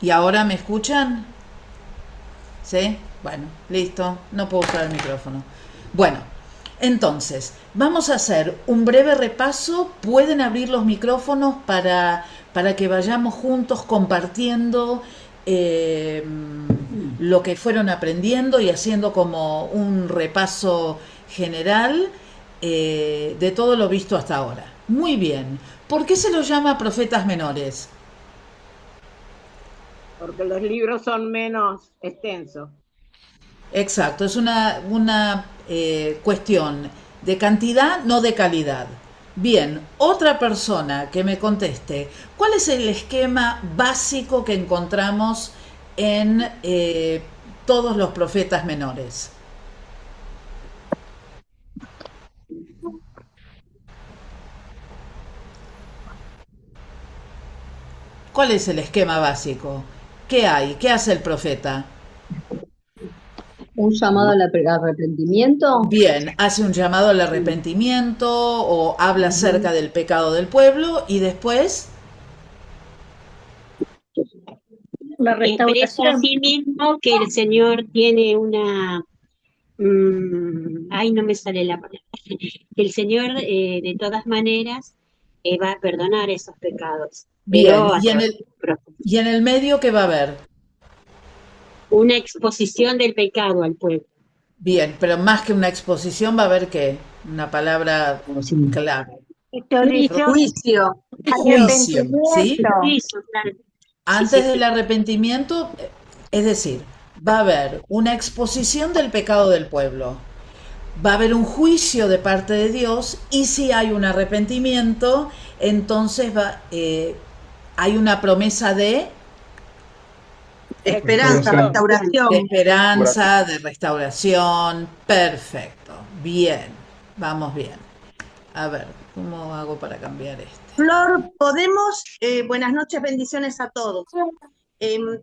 ¿Y ahora me escuchan? ¿Sí? Bueno, listo. No puedo usar el micrófono. Bueno, entonces, vamos a hacer un breve repaso. Pueden abrir los micrófonos para que vayamos juntos compartiendo eh, lo que fueron aprendiendo y haciendo como un repaso general de todo lo visto hasta ahora. Muy bien. ¿Por qué se los llama profetas menores? porque los libros son menos extensos. Exacto, es una cuestión de cantidad, no de calidad. Bien, otra persona que me conteste, ¿cuál es el esquema básico que encontramos en todos los profetas menores? ¿Cuál es el esquema básico? ¿Qué hay? ¿Qué hace el profeta? Un llamado al arrepentimiento. Bien, hace un llamado al arrepentimiento o habla acerca Ujú. del pecado del pueblo y después, La Expresa a restauración. sí mismo que el Señor tiene una... ay, no me sale la palabra. Que el Señor, de todas maneras, va a perdonar esos pecados, bien, pero a través del proceso. y en el medio ¿qué va a haber? Una exposición del pecado al pueblo. Bien, pero más que una exposición va a haber que una palabra Sí. clave. Juicio, Juicio. Juicio, ¿sí? arrepentimiento. Eso, claro. Sí, sí, Antes del sí. arrepentimiento, es decir, va a haber una exposición del pecado del pueblo, va a haber un juicio de parte de Dios y si hay un arrepentimiento, entonces hay una promesa Esperanza, Restauración. de restauración. esperanza, de restauración. Perfecto, bien, vamos bien. A ver, ¿cómo hago para cambiar este? Flor, podemos, buenas noches, bendiciones a todos.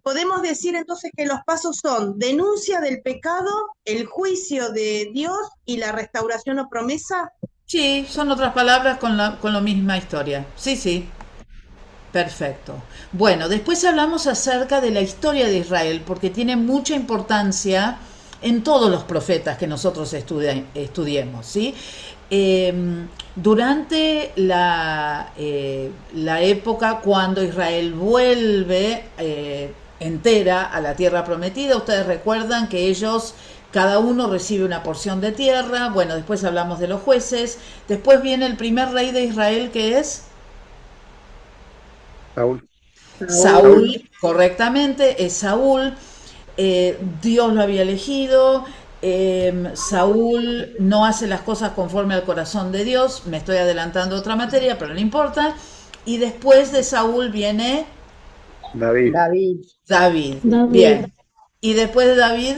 Podemos decir entonces que los pasos son denuncia del pecado, el juicio de Dios y la restauración o promesa. Sí, son otras palabras con la misma historia. Sí, sí, perfecto. Bueno, después hablamos acerca de la historia de Israel, porque tiene mucha importancia en todos los profetas que nosotros estudiemos, ¿sí? Durante la época cuando Israel vuelve entera a la tierra prometida, ustedes recuerdan que ellos cada uno recibe una porción de tierra. Bueno, después hablamos de los jueces. Después viene el primer rey de Israel, que es Saúl. Saúl. Saúl, correctamente, es Saúl. Dios lo había elegido. Saúl no hace las cosas conforme al corazón de Dios. Me estoy adelantando a otra materia, pero no importa. Y después de Saúl viene David. David. David. David, Bien. Y después de David,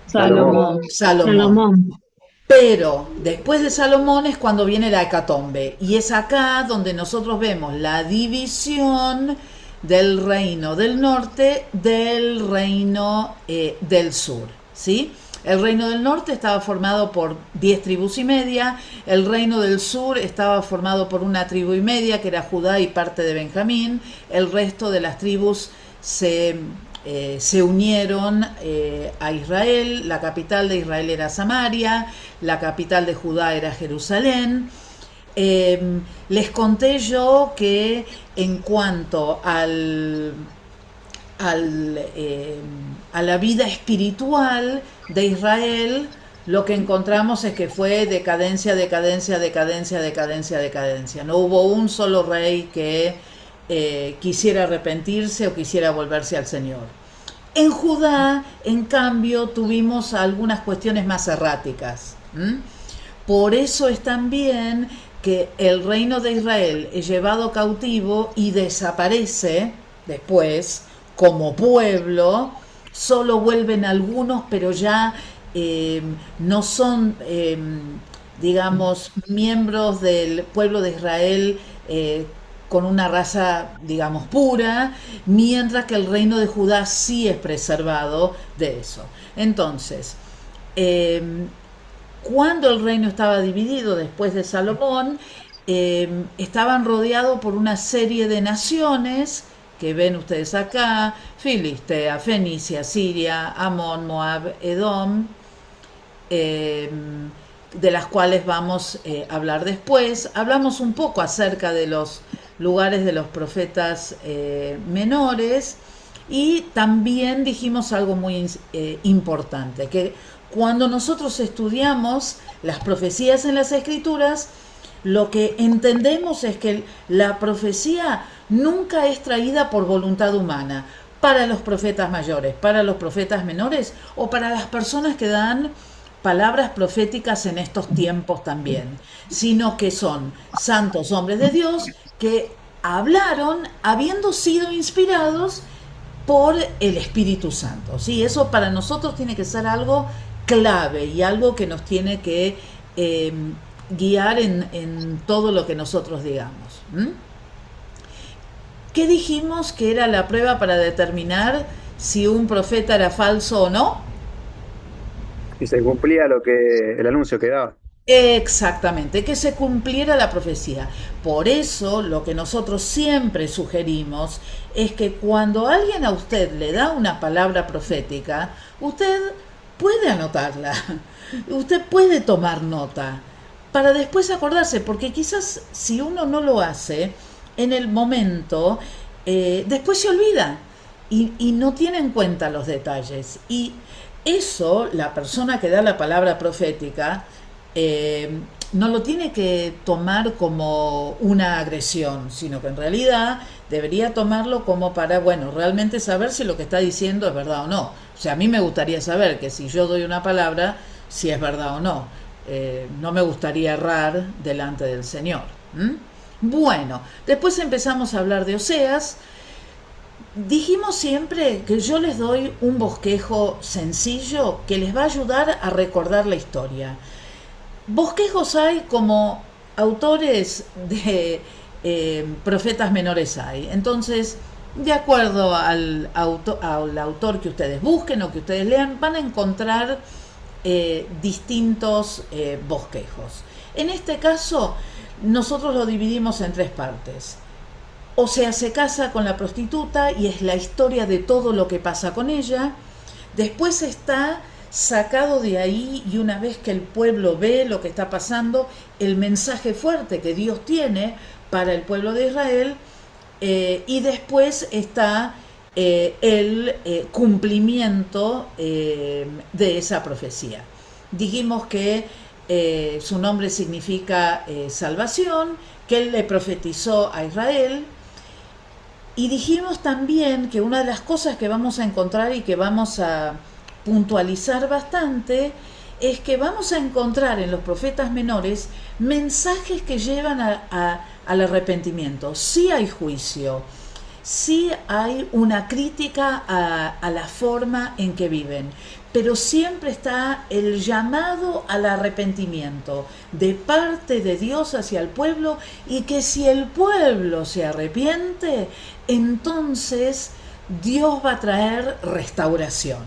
Salomón. Salomón. Salomón. Salomón. Pero después de Salomón es cuando viene la hecatombe. Y es acá donde nosotros vemos la división del reino del norte del reino del sur. ¿Sí? El reino del norte estaba formado por 10 tribus y media, el reino del sur estaba formado por una tribu y media, que era Judá y parte de Benjamín, el resto de las tribus se unieron a Israel, la capital de Israel era Samaria, la capital de Judá era Jerusalén. Les conté yo que en cuanto a la vida espiritual de Israel, lo que encontramos es que fue decadencia, decadencia, decadencia, decadencia, decadencia. No hubo un solo rey que quisiera arrepentirse o quisiera volverse al Señor. En Judá, en cambio, tuvimos algunas cuestiones más erráticas. ¿M? Por eso es también que el reino de Israel es llevado cautivo y desaparece después como pueblo. Solo vuelven algunos, pero ya no son, digamos, miembros del pueblo de Israel con una raza, digamos, pura, mientras que el reino de Judá sí es preservado de eso. Entonces, eh, cuando el reino estaba dividido después de Salomón, estaban rodeados por una serie de naciones que ven ustedes acá: Filistea, Fenicia, Siria, Amón, Moab, Edom, de las cuales vamos a hablar después. Hablamos un poco acerca de los lugares de los profetas menores, y también dijimos algo muy importante, que cuando nosotros estudiamos las profecías en las Escrituras, lo que entendemos es que la profecía nunca es traída por voluntad humana, para los profetas mayores, para los profetas menores o para las personas que dan palabras proféticas en estos tiempos también, sino que son santos hombres de Dios que hablaron habiendo sido inspirados por el Espíritu Santo. ¿Sí? Eso para nosotros tiene que ser algo clave y algo que nos tiene que guiar en todo lo que nosotros digamos. ¿Qué dijimos que era la prueba para determinar si un profeta era falso o no? Y se cumplía el anuncio que daba. Exactamente, que se cumpliera la profecía. Por eso lo que nosotros siempre sugerimos es que cuando alguien a usted le da una palabra profética, usted puede anotarla, usted puede tomar nota para después acordarse, porque quizás si uno no lo hace en el momento, después se olvida y no tiene en cuenta los detalles. Y eso, la persona que da la palabra profética, no lo tiene que tomar como una agresión, sino que en realidad debería tomarlo como para, bueno, realmente saber si lo que está diciendo es verdad o no. O sea, a mí me gustaría saber que si yo doy una palabra, si es verdad o no. No me gustaría errar delante del Señor. Bueno, después empezamos a hablar de Oseas. Dijimos siempre que yo les doy un bosquejo sencillo que les va a ayudar a recordar la historia. Bosquejos hay como autores de profetas menores hay. Entonces, de acuerdo al autor que ustedes busquen o que ustedes lean, van a encontrar distintos bosquejos. En este caso, nosotros lo dividimos en 3 partes. O sea, se casa con la prostituta y es la historia de todo lo que pasa con ella. Después está sacado de ahí, y una vez que el pueblo ve lo que está pasando, el mensaje fuerte que Dios tiene para el pueblo de Israel, y después está el cumplimiento de esa profecía. Dijimos que su nombre significa salvación, que él le profetizó a Israel. Y dijimos también que una de las cosas que vamos a encontrar y que vamos a puntualizar bastante es que vamos a encontrar en los profetas menores mensajes que llevan al arrepentimiento. Sí hay juicio, sí hay una crítica a la forma en que viven, pero siempre está el llamado al arrepentimiento de parte de Dios hacia el pueblo, y que si el pueblo se arrepiente, entonces Dios va a traer restauración.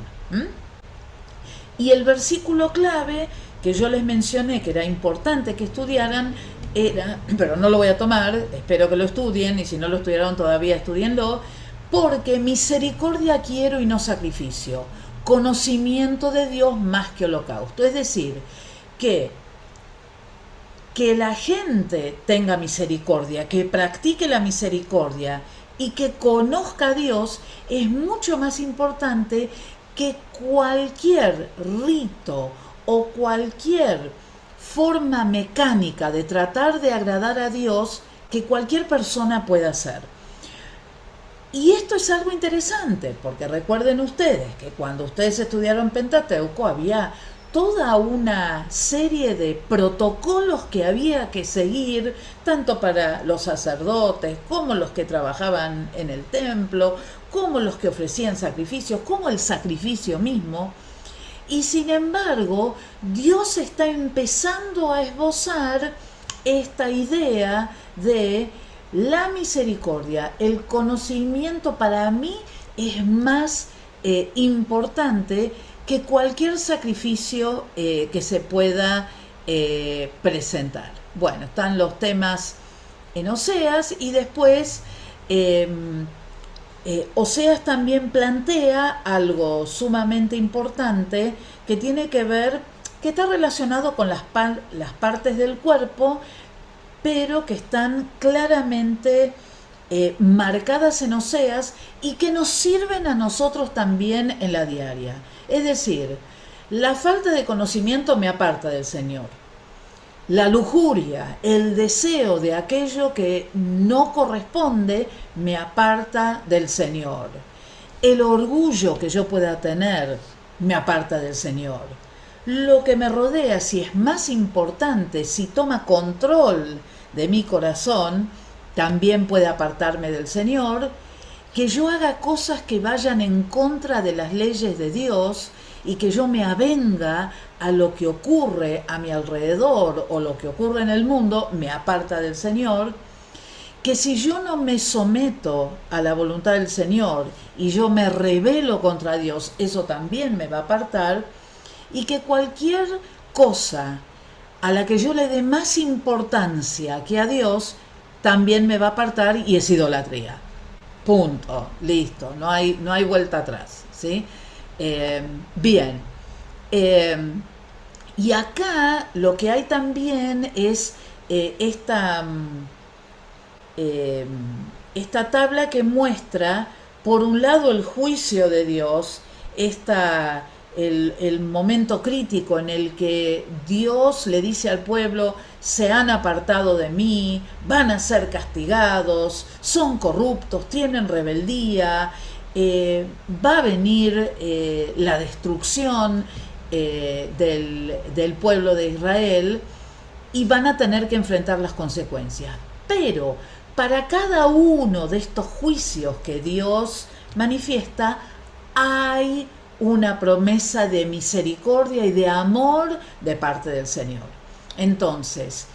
Y el versículo clave que yo les mencioné que era importante que estudiaran era, pero no lo voy a tomar, espero que lo estudien, y si no lo estudiaron todavía estudienlo, porque misericordia quiero y no sacrificio, conocimiento de Dios más que holocausto. Es decir, que la gente tenga misericordia, que practique la misericordia y que conozca a Dios es mucho más importante que cualquier rito o cualquier forma mecánica de tratar de agradar a Dios que cualquier persona pueda hacer. Y esto es algo interesante, porque recuerden ustedes que cuando ustedes estudiaron Pentateuco había toda una serie de protocolos que había que seguir, tanto para los sacerdotes como los que trabajaban en el templo, como los que ofrecían sacrificios, como el sacrificio mismo. Y sin embargo, Dios está empezando a esbozar esta idea de la misericordia. El conocimiento para mí es más importante que cualquier sacrificio que se pueda presentar. Bueno, están los temas en Oseas, y después Oseas también plantea algo sumamente importante que tiene que ver, que está relacionado con las partes del cuerpo, pero que están claramente marcadas en Oseas y que nos sirven a nosotros también en la diaria. Es decir, la falta de conocimiento me aparta del Señor. La lujuria, el deseo de aquello que no corresponde, me aparta del Señor. El orgullo que yo pueda tener, me aparta del Señor. Lo que me rodea, si es más importante, si toma control de mi corazón, también puede apartarme del Señor. Que yo haga cosas que vayan en contra de las leyes de Dios y que yo me avenga a lo que ocurre a mi alrededor o lo que ocurre en el mundo, me aparta del Señor. Que si yo no me someto a la voluntad del Señor y yo me rebelo contra Dios, eso también me va a apartar. Y que cualquier cosa a la que yo le dé más importancia que a Dios, también me va a apartar y es idolatría. Punto, listo, no hay vuelta atrás, ¿sí? Bien. Y acá lo que hay también es esta tabla que muestra, por un lado, el juicio de Dios, el momento crítico en el que Dios le dice al pueblo: se han apartado de mí, van a ser castigados, son corruptos, tienen rebeldía, va a venir la destrucción del pueblo de Israel y van a tener que enfrentar las consecuencias. Pero para cada uno de estos juicios que Dios manifiesta, hay una promesa de misericordia y de amor de parte del Señor. Entonces,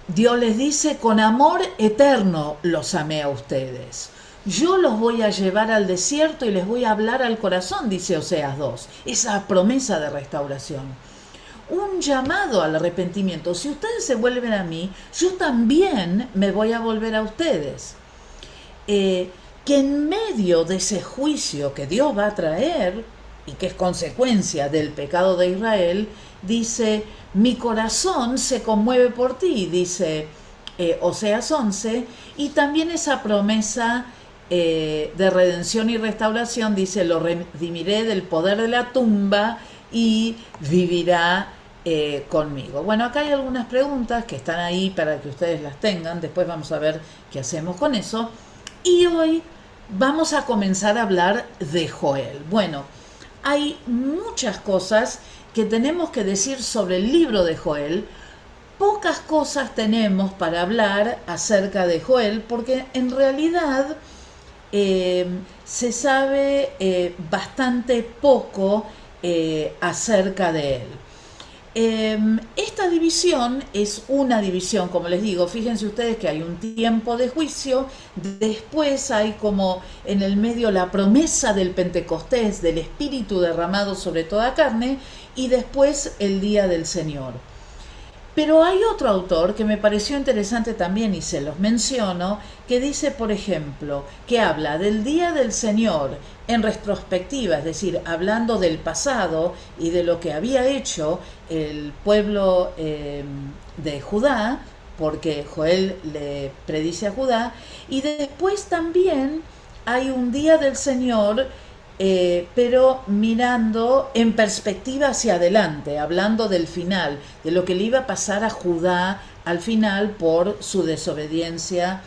Dios les dice: con amor eterno los amé a ustedes. Yo los voy a llevar al desierto y les voy a hablar al corazón, dice Oseas 2. Esa promesa de restauración. Un llamado al arrepentimiento. Si ustedes se vuelven a mí, yo también me voy a volver a ustedes. Que en medio de ese juicio que Dios va a traer, y que es consecuencia del pecado de Israel, dice: mi corazón se conmueve por ti, dice Oseas 11, y también esa promesa de redención y restauración, dice: lo redimiré del poder de la tumba y vivirá conmigo. Bueno, acá hay algunas preguntas que están ahí para que ustedes las tengan, después vamos a ver qué hacemos con eso, y hoy vamos a comenzar a hablar de Joel. Bueno, hay muchas cosas que tenemos que decir sobre el libro de Joel. Pocas cosas tenemos para hablar acerca de Joel, porque en realidad se sabe bastante poco acerca de él. Esta división es una división, como les digo, fíjense ustedes que hay un tiempo de juicio, después hay como en el medio la promesa del Pentecostés, del Espíritu derramado sobre toda carne, y después el día del Señor. Pero hay otro autor que me pareció interesante también y se los menciono, que dice, por ejemplo, que habla del día del Señor en retrospectiva, es decir, hablando del pasado y de lo que había hecho el pueblo de Judá, porque Joel le predice a Judá, y después también hay un día del Señor, pero mirando en perspectiva hacia adelante, hablando del final, de lo que le iba a pasar a Judá al final por su desobediencia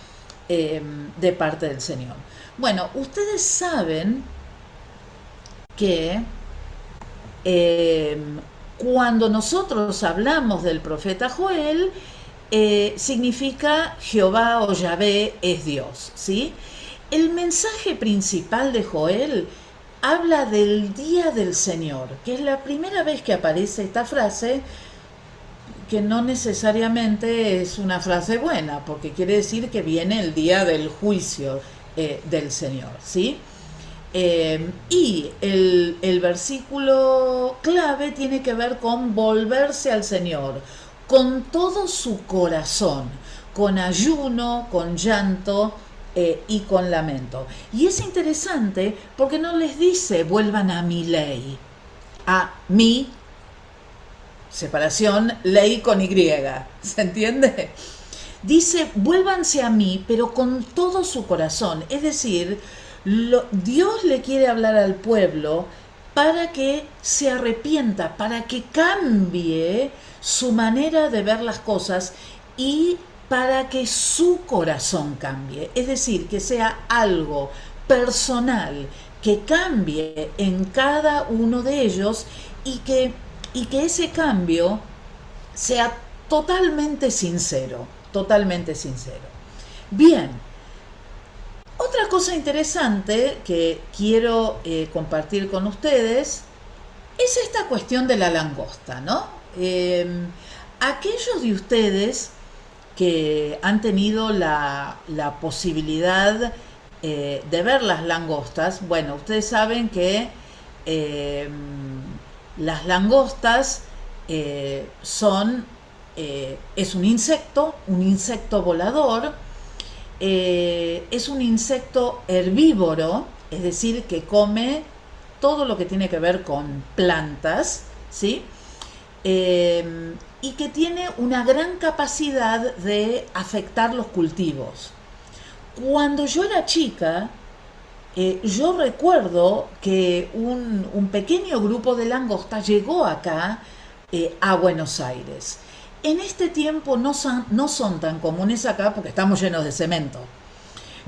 de parte del Señor. Bueno, ustedes saben que cuando nosotros hablamos del profeta Joel, significa Jehová o Yahvé es Dios, ¿sí? El mensaje principal de Joel habla del día del Señor, que es la primera vez que aparece esta frase, que no necesariamente es una frase buena, porque quiere decir que viene el día del juicio del Señor, ¿sí? Y el versículo clave tiene que ver con volverse al Señor con todo su corazón, con ayuno, con llanto y con lamento. Y es interesante porque no les dice vuelvan a mi ley, a mi separación, ley con Y, ¿se entiende? Dice, vuélvanse a mí, pero con todo su corazón. Es decir, Dios le quiere hablar al pueblo para que se arrepienta, para que cambie su manera de ver las cosas y para que su corazón cambie. Es decir, que sea algo personal, que cambie en cada uno de ellos y que ese cambio sea totalmente sincero, totalmente sincero. Bien, otra cosa interesante que quiero compartir con ustedes es esta cuestión de la langosta, ¿no? Aquellos de ustedes que han tenido la posibilidad de ver las langostas, bueno, ustedes saben que las langostas es un insecto volador, es un insecto herbívoro, es decir, que come todo lo que tiene que ver con plantas, ¿sí? Y que tiene una gran capacidad de afectar los cultivos. Cuando yo era chica, yo recuerdo que un pequeño grupo de langostas llegó acá a Buenos Aires. En este tiempo no son tan comunes acá porque estamos llenos de cemento.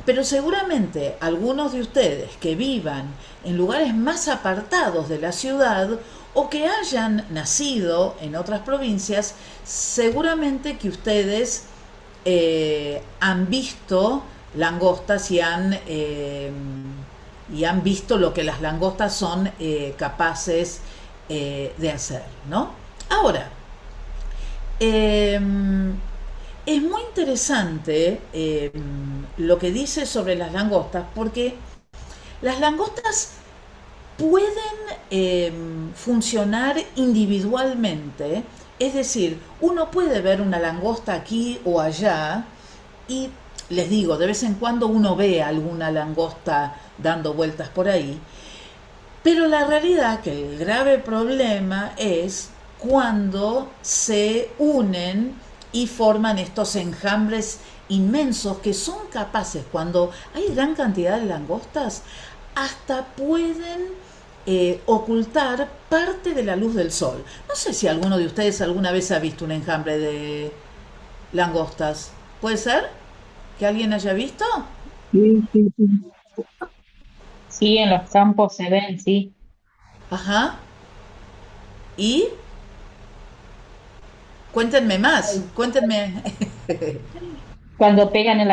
Pero seguramente algunos de ustedes que vivan en lugares más apartados de la ciudad o que hayan nacido en otras provincias, seguramente que ustedes han visto langostas y han visto lo que las langostas son capaces de hacer, ¿no? Ahora, es muy interesante lo que dice sobre las langostas, porque las langostas pueden funcionar individualmente, es decir, uno puede ver una langosta aquí o allá y les digo, de vez en cuando uno ve alguna langosta dando vueltas por ahí, pero la realidad que el grave problema es cuando se unen y forman estos enjambres inmensos que son capaces, cuando hay gran cantidad de langostas, hasta pueden ocultar parte de la luz del sol. No sé si alguno de ustedes alguna vez ha visto un enjambre de langostas. ¿Puede ser que alguien haya visto? Sí, sí, sí. Sí, en los campos se ven, sí. Ajá. Y cuéntenme más, cuéntenme. Cuando pegan en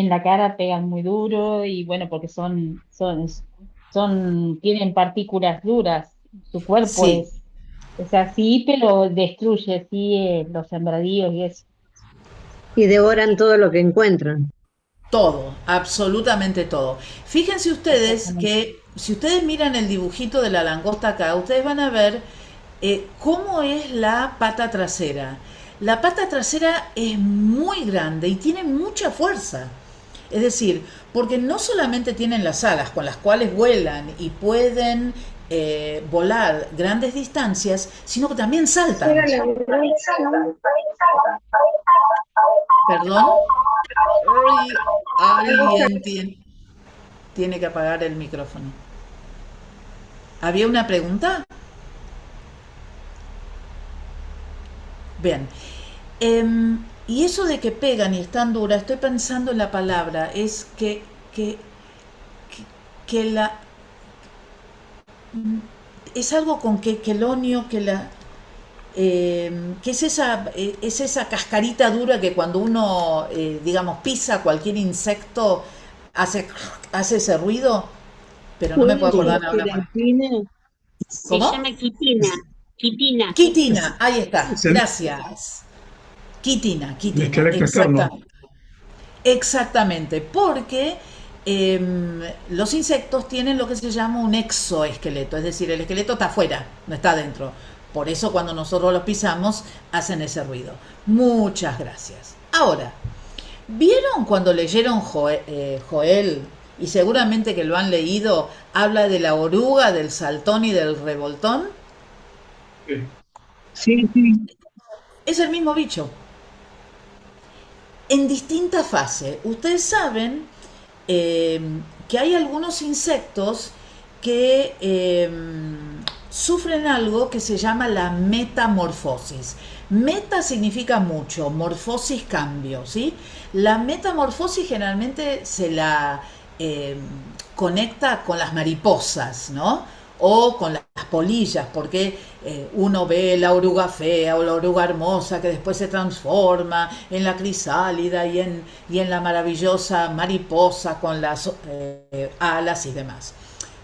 la cara pegan muy duro y bueno, porque tienen partículas duras. Su cuerpo Sí, es así, pero destruye, sí, los sembradíos y eso. Y devoran todo lo que encuentran. todo, absolutamente todo. Fíjense ustedes Exactamente. que si ustedes miran el dibujito de la langosta acá, ustedes van a ver cómo es la pata trasera. La pata trasera es muy grande y tiene mucha fuerza. Es decir, porque no solamente tienen las alas con las cuales vuelan y pueden volar grandes distancias, sino que también saltan. ¿Perdón? Ay, alguien tiene que apagar el micrófono. ¿Había una pregunta? Bien. Y eso de que pegan y están duras, estoy pensando en la palabra, es que, que la es algo con que quelonio, que es esa cascarita dura que cuando uno, digamos, pisa cualquier insecto, hace, hace ese ruido, pero no me puedo acordar ahora más. Se ¿Cómo? llama quitina, quitina. Quitina, ahí está, Es gracias. el Quitina, esqueleto externo. exactamente. Exactamente, porque los insectos tienen lo que se llama un exoesqueleto, es decir, el esqueleto está afuera, no está adentro. Por eso cuando nosotros los pisamos hacen ese ruido. Muchas gracias. Ahora, ¿Vieron cuando leyeron Joel? Y seguramente que lo han leído, habla de la oruga, del saltón y del revoltón. Sí, sí. Es el mismo bicho, en distinta fase. Ustedes saben eh, que hay algunos insectos que sufren algo que se llama la metamorfosis. Meta significa mucho, morfosis cambio, ¿sí? La metamorfosis generalmente se la eh, conecta con las mariposas, ¿no? O con las polillas, porque uno ve la oruga fea o la oruga hermosa que después se transforma en la crisálida y en la maravillosa mariposa con las alas y demás.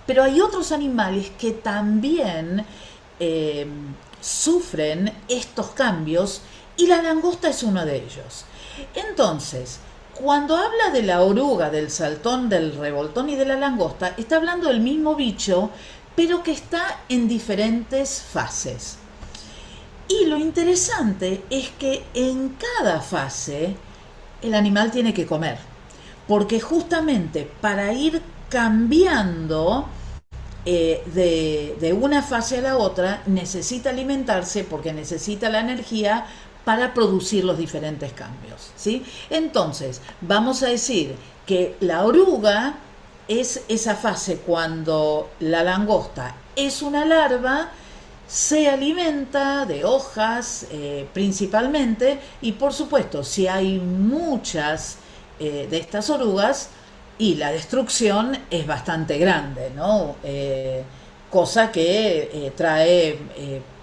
Pero hay otros animales que también eh, sufren estos cambios y la langosta es uno de ellos. Entonces, cuando habla de la oruga, del saltón, del revoltón y de la langosta, está hablando del mismo bicho, pero que está en diferentes fases. Y lo interesante es que en cada fase el animal tiene que comer, porque justamente para ir cambiando de una fase a la otra necesita alimentarse porque necesita la energía para producir los diferentes cambios, ¿sí? Entonces, vamos a decir que la oruga es esa fase cuando la langosta es una larva, se alimenta de hojas principalmente y por supuesto si hay muchas de estas orugas y la destrucción es bastante grande, ¿no? Cosa que trae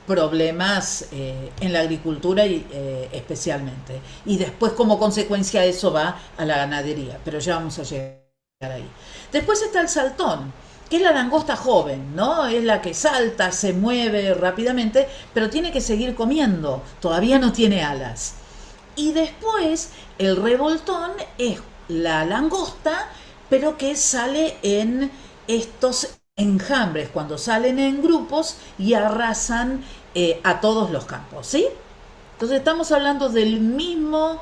problemas en la agricultura y, especialmente. Y después como consecuencia eso va a la ganadería, pero ya vamos a llegar ahí. Después está el saltón, que es la langosta joven, ¿no? Es la que salta, se mueve rápidamente, pero tiene que seguir comiendo, todavía no tiene alas. Y después el revoltón es la langosta, pero que sale en estos enjambres, cuando salen en grupos y arrasan a todos los campos, ¿sí? Entonces estamos hablando del mismo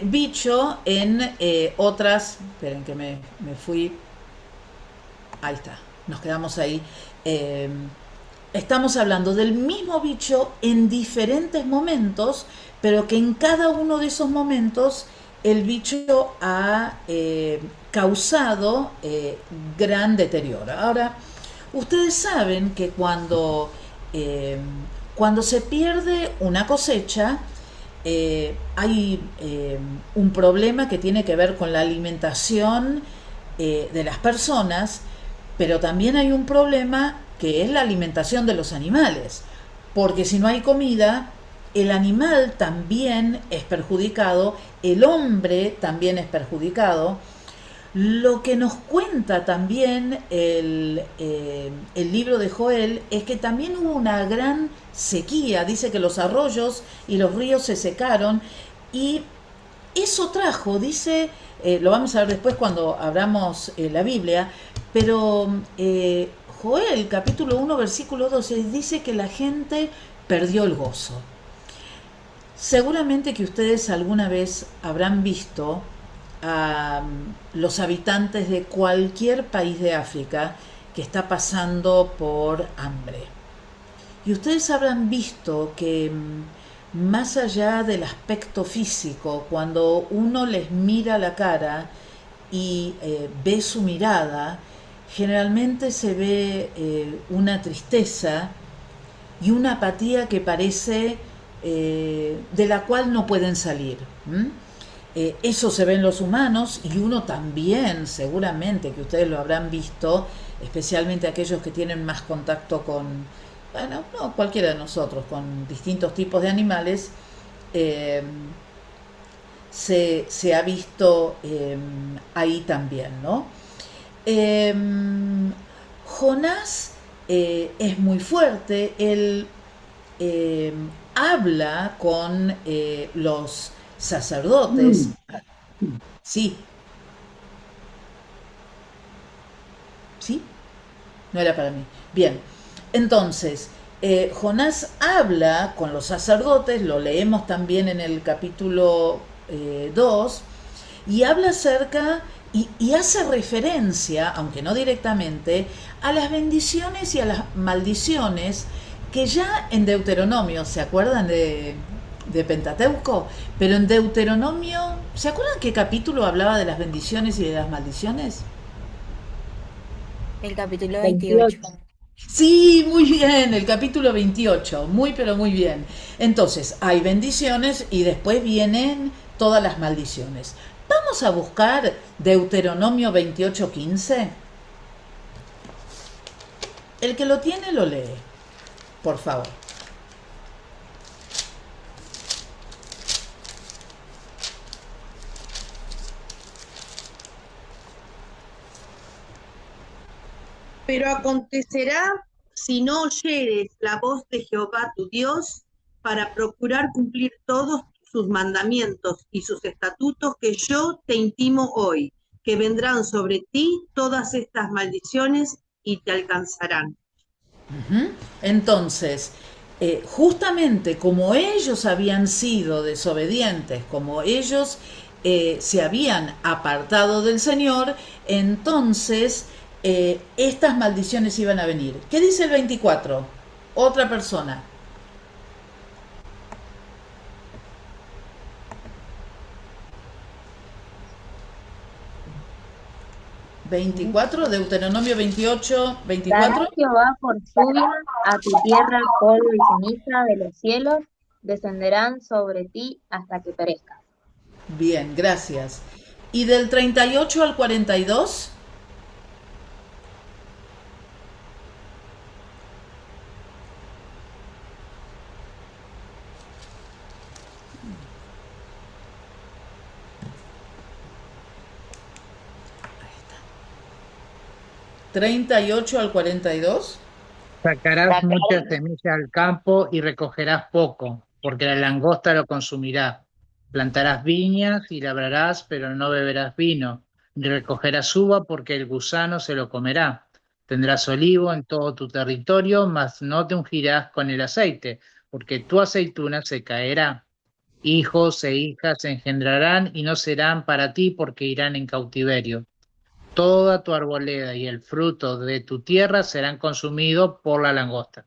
bicho en otras... Esperen que me fui... Ahí está, nos quedamos ahí. Estamos hablando del mismo bicho en diferentes momentos, pero que en cada uno de esos momentos el bicho ha causado gran deterioro. Ahora, ustedes saben que cuando se pierde una cosecha, hay un problema que tiene que ver con la alimentación de las personas, pero también hay un problema que es la alimentación de los animales, porque si no hay comida, el animal también es perjudicado, el hombre también es perjudicado. Lo que nos cuenta también el libro de Joel es que también hubo una gran sequía, dice que los arroyos y los ríos se secaron y eso trajo, dice, lo vamos a ver después cuando abramos la Biblia, pero Joel capítulo 1 versículo 12 dice que la gente perdió el gozo. Seguramente que ustedes alguna vez habrán visto a los habitantes de cualquier país de África que está pasando por hambre. Y ustedes habrán visto que más allá del aspecto físico, cuando uno les mira la cara y ve su mirada, generalmente se ve una tristeza y una apatía que parece de la cual no pueden salir. Eso se ve en los humanos y uno también, seguramente que ustedes lo habrán visto, especialmente aquellos que tienen más contacto con, bueno, no cualquiera de nosotros, con distintos tipos de animales, se ha visto ahí también, ¿no? Jonás es muy fuerte, él habla con los sacerdotes. Sí, sí, no era para mí. Bien, entonces, Jonás habla con los sacerdotes, lo leemos también en el capítulo 2, y habla acerca y hace referencia, aunque no directamente, a las bendiciones y a las maldiciones que ya en Deuteronomio, ¿se acuerdan de Pentateuco? Pero en Deuteronomio, ¿se acuerdan qué capítulo hablaba de las bendiciones y de las maldiciones? El capítulo 28. 28. Sí, muy bien, el capítulo 28, muy pero muy bien. Entonces, hay bendiciones y después vienen todas las maldiciones. Vamos a buscar Deuteronomio 28:15. El que lo tiene lo lee, por favor. Pero acontecerá si no oyeres la voz de Jehová tu Dios para procurar cumplir todos sus mandamientos y sus estatutos que yo te intimo hoy, que vendrán sobre ti todas estas maldiciones y te alcanzarán. Entonces, justamente como ellos habían sido desobedientes, como ellos se habían apartado del Señor, entonces estas maldiciones iban a venir. ¿Qué dice el 24? Otra persona. 24, Deuteronomio 28, 24. Dará Jehová por lluvia a tu tierra polvo y ceniza de los cielos, descenderán sobre ti hasta que perezcas. Bien, gracias. ¿Y del 38 al 42? ¿38 al 42? Sacarás mucha semilla al campo y recogerás poco, porque la langosta lo consumirá. Plantarás viñas y labrarás, pero no beberás vino, ni recogerás uva, porque el gusano se lo comerá. Tendrás olivo en todo tu territorio, mas no te ungirás con el aceite, porque tu aceituna se caerá. Hijos e hijas se engendrarán y no serán para ti, porque irán en cautiverio. Toda tu arboleda y el fruto de tu tierra serán consumidos por la langosta.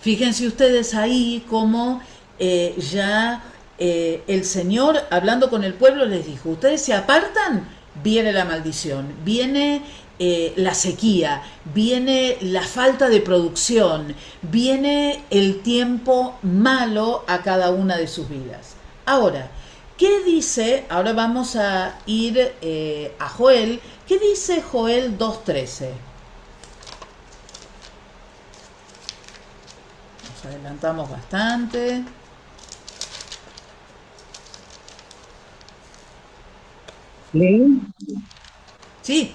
Fíjense ustedes ahí cómo ya el Señor, hablando con el pueblo, les dijo, ustedes se apartan, viene la maldición, viene la sequía, viene la falta de producción, viene el tiempo malo a cada una de sus vidas. Ahora, ¿qué dice? Ahora vamos a ir a Joel. ¿Qué dice Joel 2:13? Nos adelantamos bastante. ¿Lee? Sí.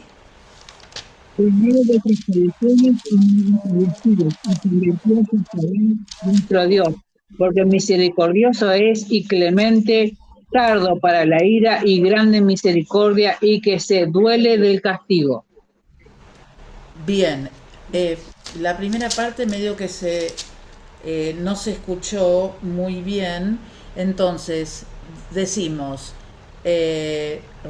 Primero de tus tradiciones y virtudes, y convirtió su poder nuestro Dios, porque misericordioso es y clemente, tardo para la ira y grande misericordia, y que se duele del castigo. Bien, la primera parte medio que no se escuchó muy bien, entonces decimos,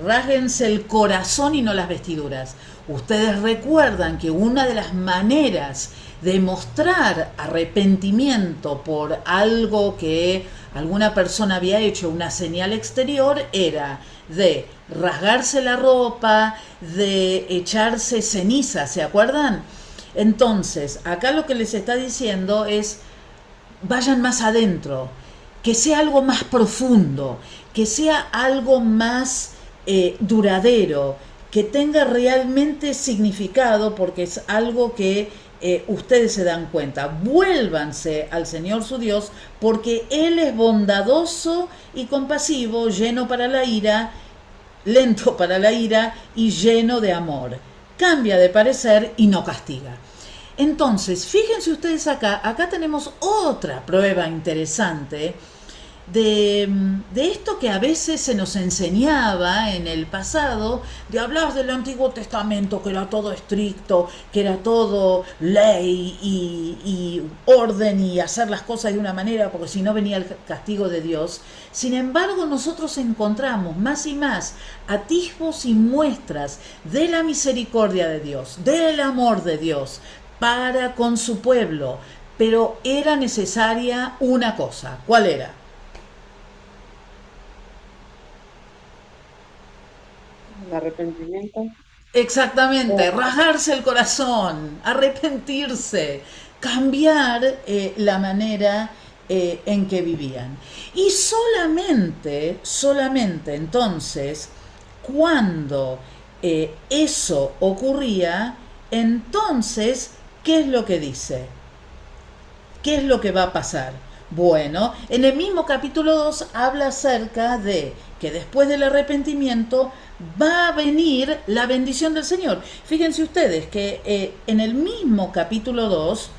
rásguense el corazón y no las vestiduras. Ustedes recuerdan que una de las maneras de mostrar arrepentimiento por algo que alguna persona había hecho, una señal exterior, era de rasgarse la ropa, de echarse ceniza, ¿se acuerdan? Entonces, acá lo que les está diciendo es, vayan más adentro, que sea algo más profundo, que sea algo más duradero, que tenga realmente significado, porque es algo que ustedes se dan cuenta. Vuélvanse al Señor su Dios, porque Él es bondadoso y compasivo, lleno para la ira, lento para la ira y lleno de amor. Cambia de parecer y no castiga. Entonces, fíjense ustedes acá tenemos otra prueba interesante de esto que a veces se nos enseñaba en el pasado, de hablar del Antiguo Testamento, que era todo estricto, que era todo ley y orden y hacer las cosas de una manera, porque si no venía el castigo de Dios. Sin embargo, nosotros encontramos más y más atisbos y muestras de la misericordia de Dios, del amor de Dios para con su pueblo, pero era necesaria una cosa. ¿Cuál era? El arrepentimiento. Exactamente, rasgarse el corazón, arrepentirse, cambiar la manera en que vivían. Y solamente entonces, cuando eso ocurría, entonces, ¿qué es lo que dice? ¿Qué es lo que va a pasar? Bueno, en el mismo capítulo 2 habla acerca de que después del arrepentimiento va a venir la bendición del Señor. Fíjense ustedes que en el mismo capítulo 2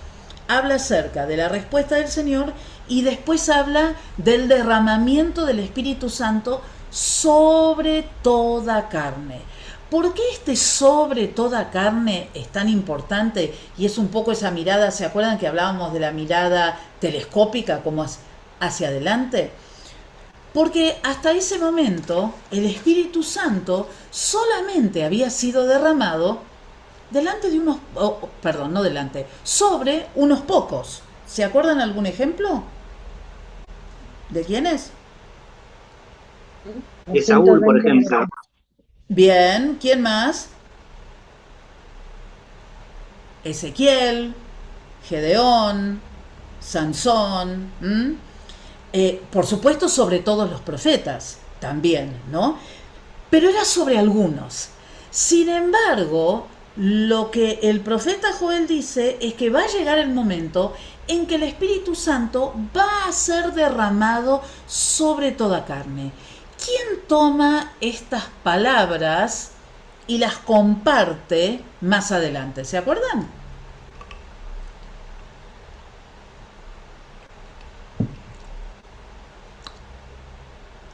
habla acerca de la respuesta del Señor y después habla del derramamiento del Espíritu Santo sobre toda carne. ¿Por qué este sobre toda carne es tan importante? Y es un poco esa mirada, ¿se acuerdan que hablábamos de la mirada telescópica como hacia adelante? Porque hasta ese momento el Espíritu Santo solamente había sido derramado delante de unos, no delante, sobre unos pocos. ¿Se acuerdan algún ejemplo? ¿De quiénes? De Saúl, por ejemplo. Bien, ¿quién más? Ezequiel, Gedeón, Sansón, por supuesto sobre todos los profetas también, ¿no? Pero era sobre algunos. Sin embargo, lo que el profeta Joel dice es que va a llegar el momento en que el Espíritu Santo va a ser derramado sobre toda carne. ¿Quién toma estas palabras y las comparte más adelante? ¿Se acuerdan?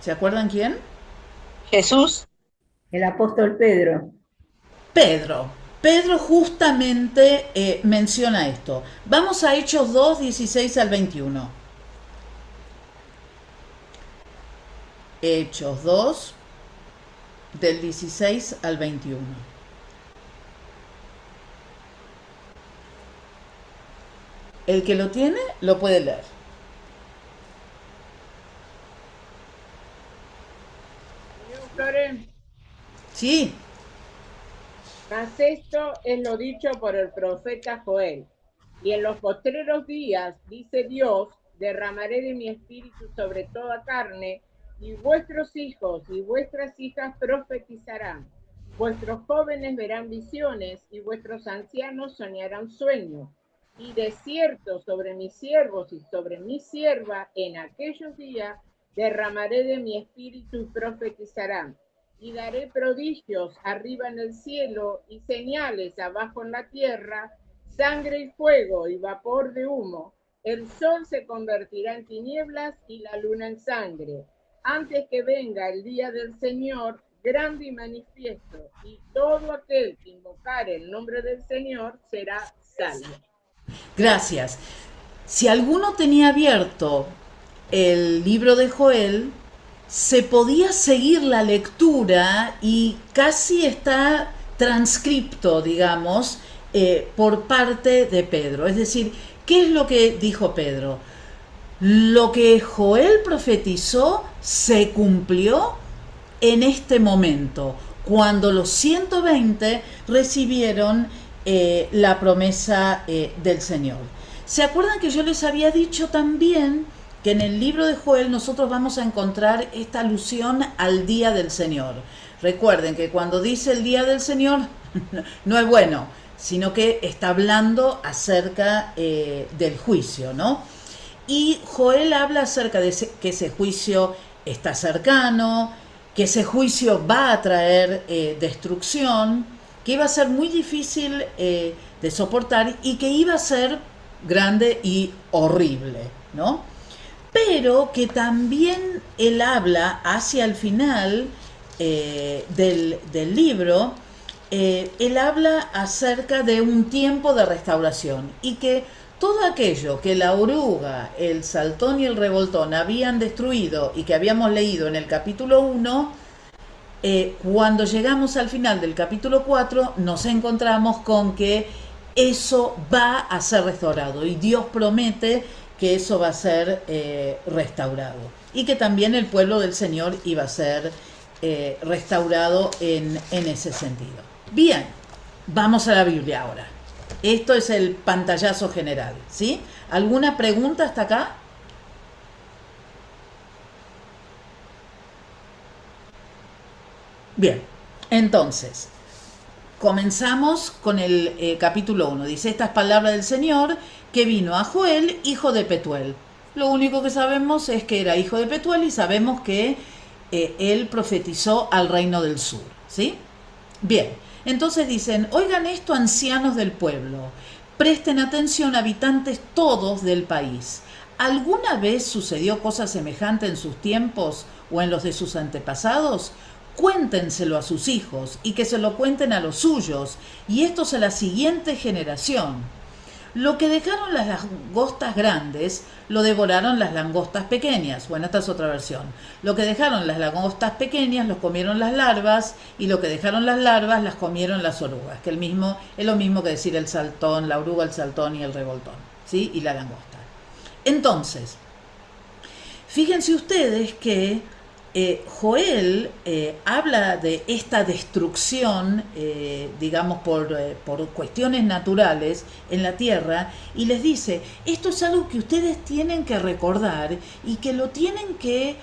¿Se acuerdan quién? Jesús. El apóstol Pedro. Pedro justamente menciona esto. Vamos a Hechos 2, 16 al 21. Hechos 2, del 16 al 21. El que lo tiene, lo puede leer. Sí. Mas esto es lo dicho por el profeta Joel. Y en los postreros días, dice Dios, derramaré de mi espíritu sobre toda carne, y vuestros hijos y vuestras hijas profetizarán. Vuestros jóvenes verán visiones, y vuestros ancianos soñarán sueños. Y de cierto sobre mis siervos y sobre mi sierva, en aquellos días, derramaré de mi espíritu y profetizarán. Y daré prodigios arriba en el cielo y señales abajo en la tierra, sangre y fuego y vapor de humo. El sol se convertirá en tinieblas y la luna en sangre, antes que venga el día del Señor, grande y manifiesto, y todo aquel que invocare el nombre del Señor será salvo. Gracias. Si alguno tenía abierto el libro de Joel, se podía seguir la lectura y casi está transcripto, digamos, por parte de Pedro. Es decir, ¿qué es lo que dijo Pedro? Lo que Joel profetizó se cumplió en este momento, cuando los 120 recibieron la promesa del Señor. ¿Se acuerdan que yo les había dicho también que en el libro de Joel nosotros vamos a encontrar esta alusión al día del Señor? Recuerden que cuando dice el día del Señor no es bueno, sino que está hablando acerca del juicio, ¿no? Y Joel habla acerca de que ese juicio está cercano, que ese juicio va a traer destrucción, que iba a ser muy difícil de soportar y que iba a ser grande y horrible, ¿no? pero que también él habla hacia el final del libro, él habla acerca de un tiempo de restauración y que todo aquello que la oruga, el saltón y el revoltón habían destruido y que habíamos leído en el capítulo 1, cuando llegamos al final del capítulo 4 nos encontramos con que eso va a ser restaurado y Dios promete que eso va a ser restaurado y que también el pueblo del Señor iba a ser restaurado en ese sentido. Bien, vamos a la Biblia ahora. Esto es el pantallazo general, ¿sí? ¿Alguna pregunta hasta acá? Bien, entonces, comenzamos con el capítulo 1. Dice, estas palabras del Señor que vino a Joel, hijo de Petuel. Lo único que sabemos es que era hijo de Petuel y sabemos que él profetizó al reino del sur, ¿sí? Bien, entonces dicen, oigan esto, ancianos del pueblo, presten atención, habitantes todos del país. ¿Alguna vez sucedió cosa semejante en sus tiempos o en los de sus antepasados? Cuéntenselo a sus hijos y que se lo cuenten a los suyos, y estos a la siguiente generación. Lo que dejaron las langostas grandes, lo devoraron las langostas pequeñas. Bueno, esta es otra versión. Lo que dejaron las langostas pequeñas, los comieron las larvas, y lo que dejaron las larvas, las comieron las orugas, que es lo mismo que decir el saltón, la oruga, el saltón y el revoltón, ¿sí? Y la langosta. Entonces, fíjense ustedes que Joel habla de esta destrucción, digamos, por cuestiones naturales en la tierra, y les dice, esto es algo que ustedes tienen que recordar y que lo tienen que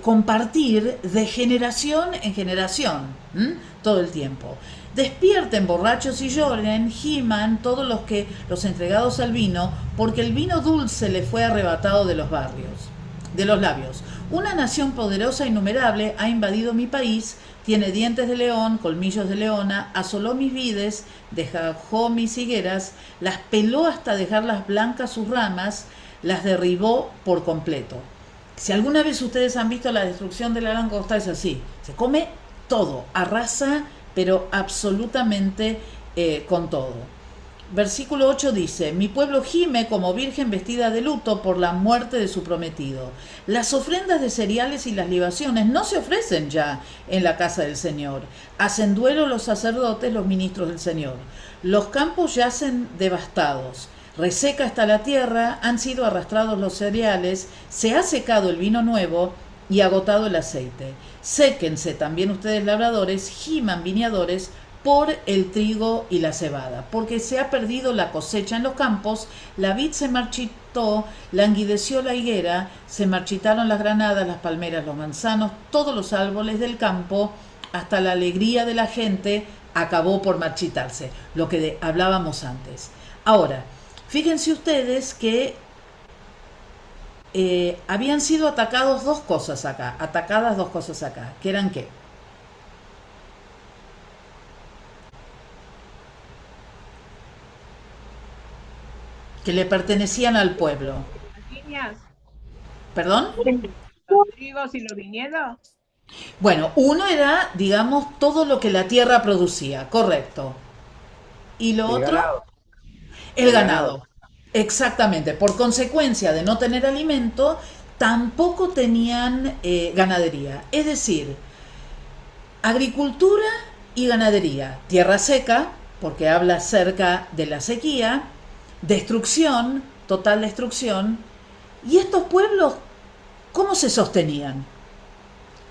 compartir de generación en generación, todo el tiempo. Despierten, borrachos, y lloren, giman todos los entregados al vino, porque el vino dulce le fue arrebatado de los labios. Una nación poderosa e innumerable ha invadido mi país, tiene dientes de león, colmillos de leona, asoló mis vides, dejó mis higueras, las peló hasta dejarlas blancas sus ramas, las derribó por completo. Si alguna vez ustedes han visto la destrucción de la langosta, es así, se come todo, arrasa, pero absolutamente con todo. Versículo 8 dice, mi pueblo gime como virgen vestida de luto por la muerte de su prometido. Las ofrendas de cereales y las libaciones no se ofrecen ya en la casa del Señor. Hacen duelo los sacerdotes, los ministros del Señor. Los campos yacen devastados. Reseca está la tierra, han sido arrastrados los cereales, se ha secado el vino nuevo y agotado el aceite. Séquense también ustedes labradores, giman viñadores, por el trigo y la cebada, porque se ha perdido la cosecha en los campos, la vid se marchitó, languideció la higuera, se marchitaron las granadas, las palmeras, los manzanos, todos los árboles del campo, hasta la alegría de la gente acabó por marchitarse, lo que hablábamos antes. Ahora, fíjense ustedes que habían sido atacadas dos cosas acá, que eran ¿qué? Que le pertenecían al pueblo. ¿Las viñas? ¿Perdón? ¿Los trigos y los viñedos? Bueno, uno era, digamos, todo lo que la tierra producía, correcto. ¿Y lo otro? Ganado. El ganado. Exactamente. Por consecuencia de no tener alimento, tampoco tenían ganadería. Es decir, agricultura y ganadería. Tierra seca, porque habla acerca de la sequía. Destrucción, total destrucción. ¿Y estos pueblos cómo se sostenían?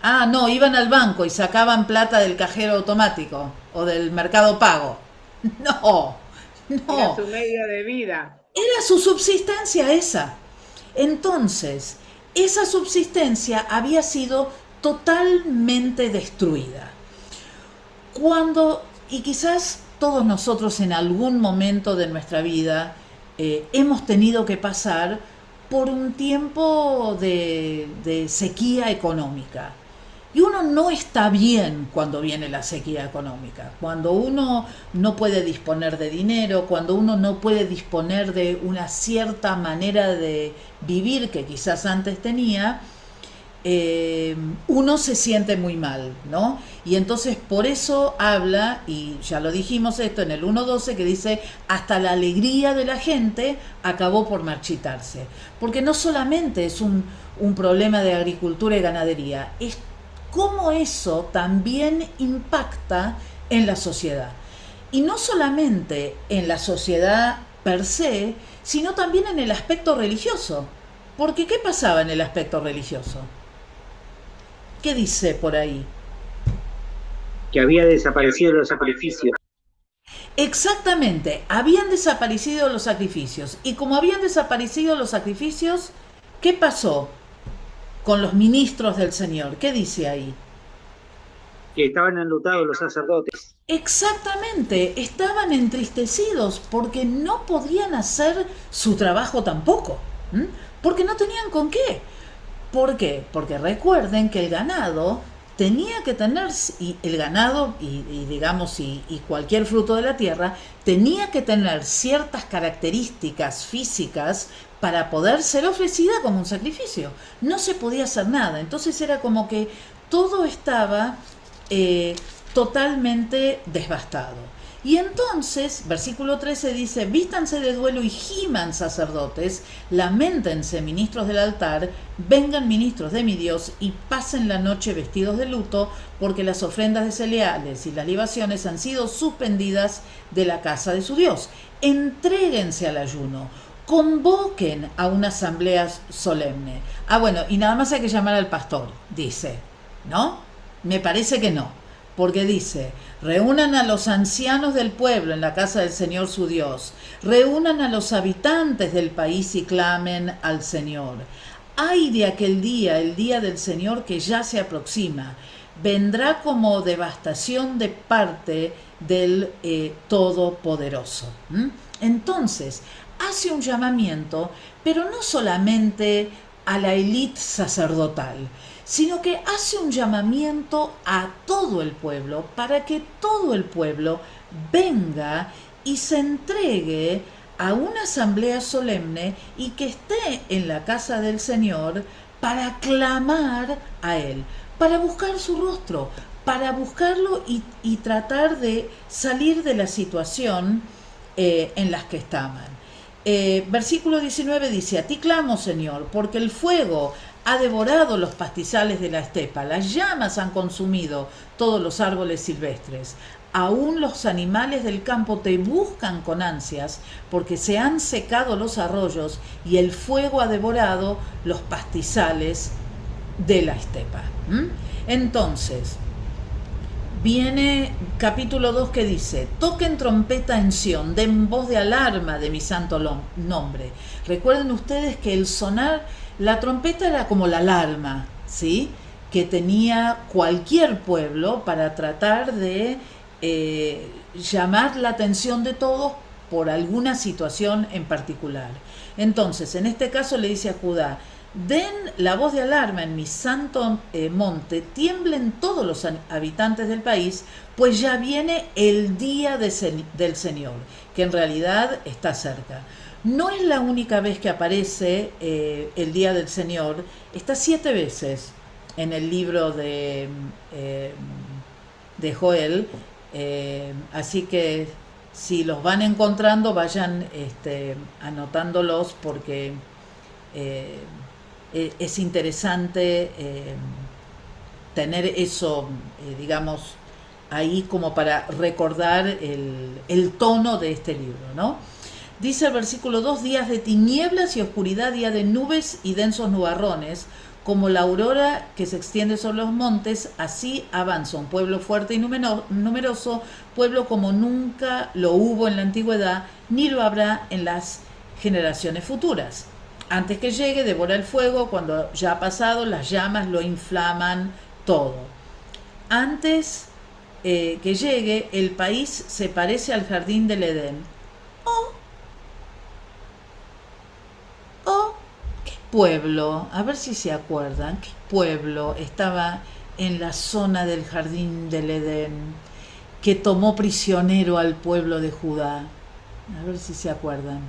Ah, no, iban al banco y sacaban plata del cajero automático o del mercado pago. No. Era su medio de vida. Era su subsistencia esa. Entonces, esa subsistencia había sido totalmente destruida. Y quizás todos nosotros en algún momento de nuestra vida hemos tenido que pasar por un tiempo de sequía económica. Y uno no está bien cuando viene la sequía económica, cuando uno no puede disponer de dinero, cuando uno no puede disponer de una cierta manera de vivir que quizás antes tenía, uno se siente muy mal, ¿no? Y entonces por eso habla, y ya lo dijimos esto en el 1.12, que dice, hasta la alegría de la gente acabó por marchitarse. Porque no solamente es un problema de agricultura y ganadería, es cómo eso también impacta en la sociedad. Y no solamente en la sociedad per se, sino también en el aspecto religioso. Porque ¿qué pasaba en el aspecto religioso? ¿Qué dice por ahí? Que había desaparecido los sacrificios. Exactamente, habían desaparecido los sacrificios. Y como habían desaparecido los sacrificios, ¿qué pasó con los ministros del Señor? ¿Qué dice ahí? Que estaban enlutados los sacerdotes. Exactamente, estaban entristecidos porque no podían hacer su trabajo tampoco, porque no tenían con qué. ¿Por qué? Porque recuerden que el ganado tenía que tener, y el ganado digamos y cualquier fruto de la tierra tenía que tener ciertas características físicas para poder ser ofrecida como un sacrificio. No se podía hacer nada, entonces era como que todo estaba totalmente devastado. Y entonces, versículo 13 dice, vístanse de duelo y giman sacerdotes, lamentense ministros del altar, vengan ministros de mi Dios y pasen la noche vestidos de luto, porque las ofrendas de cereales y las libaciones han sido suspendidas de la casa de su Dios. Entréguense al ayuno, convoquen a una asamblea solemne. Bueno, y nada más hay que llamar al pastor, dice, ¿no? Me parece que no. Porque dice, reúnan a los ancianos del pueblo en la casa del Señor su Dios, reúnan a los habitantes del país y clamen al Señor. Ay de aquel día, el día del Señor que ya se aproxima, vendrá como devastación de parte del Todopoderoso. Entonces, hace un llamamiento, pero no solamente a la élite sacerdotal, sino que hace un llamamiento a todo el pueblo para que todo el pueblo venga y se entregue a una asamblea solemne y que esté en la casa del Señor para clamar a Él, para buscar su rostro, para buscarlo y tratar de salir de la situación en las que estaban. Versículo 19 dice, a ti clamo, Señor, porque el fuego ha devorado los pastizales de la estepa, las llamas han consumido todos los árboles silvestres. Aún los animales del campo te buscan con ansias, porque se han secado los arroyos y el fuego ha devorado los pastizales de la estepa. Entonces, viene capítulo 2 que dice, toquen trompeta en Sión, den voz de alarma de mi santo nombre. Recuerden ustedes que el sonar, la trompeta era como la alarma, ¿sí?, que tenía cualquier pueblo para tratar de llamar la atención de todos por alguna situación en particular. Entonces, en este caso le dice a Judá, den la voz de alarma en mi santo monte, tiemblen todos los habitantes del país, pues ya viene el día del Señor, que en realidad está cerca. No es la única vez que aparece el día del Señor, está 7 veces en el libro de Joel, así que si los van encontrando vayan anotándolos porque es interesante tener eso, digamos, ahí como para recordar el tono de este libro, ¿no? Dice el versículo 2, días de tinieblas y oscuridad, día de nubes y densos nubarrones, como la aurora que se extiende sobre los montes, así avanza un pueblo fuerte y numeroso, pueblo como nunca lo hubo en la antigüedad, ni lo habrá en las generaciones futuras. Antes que llegue, devora el fuego, cuando ya ha pasado, las llamas lo inflaman todo. Antes que llegue, el país se parece al jardín del Edén. ¿Qué pueblo? A ver si se acuerdan. ¿Qué pueblo estaba en la zona del jardín del Edén, que tomó prisionero al pueblo de Judá? A ver si se acuerdan.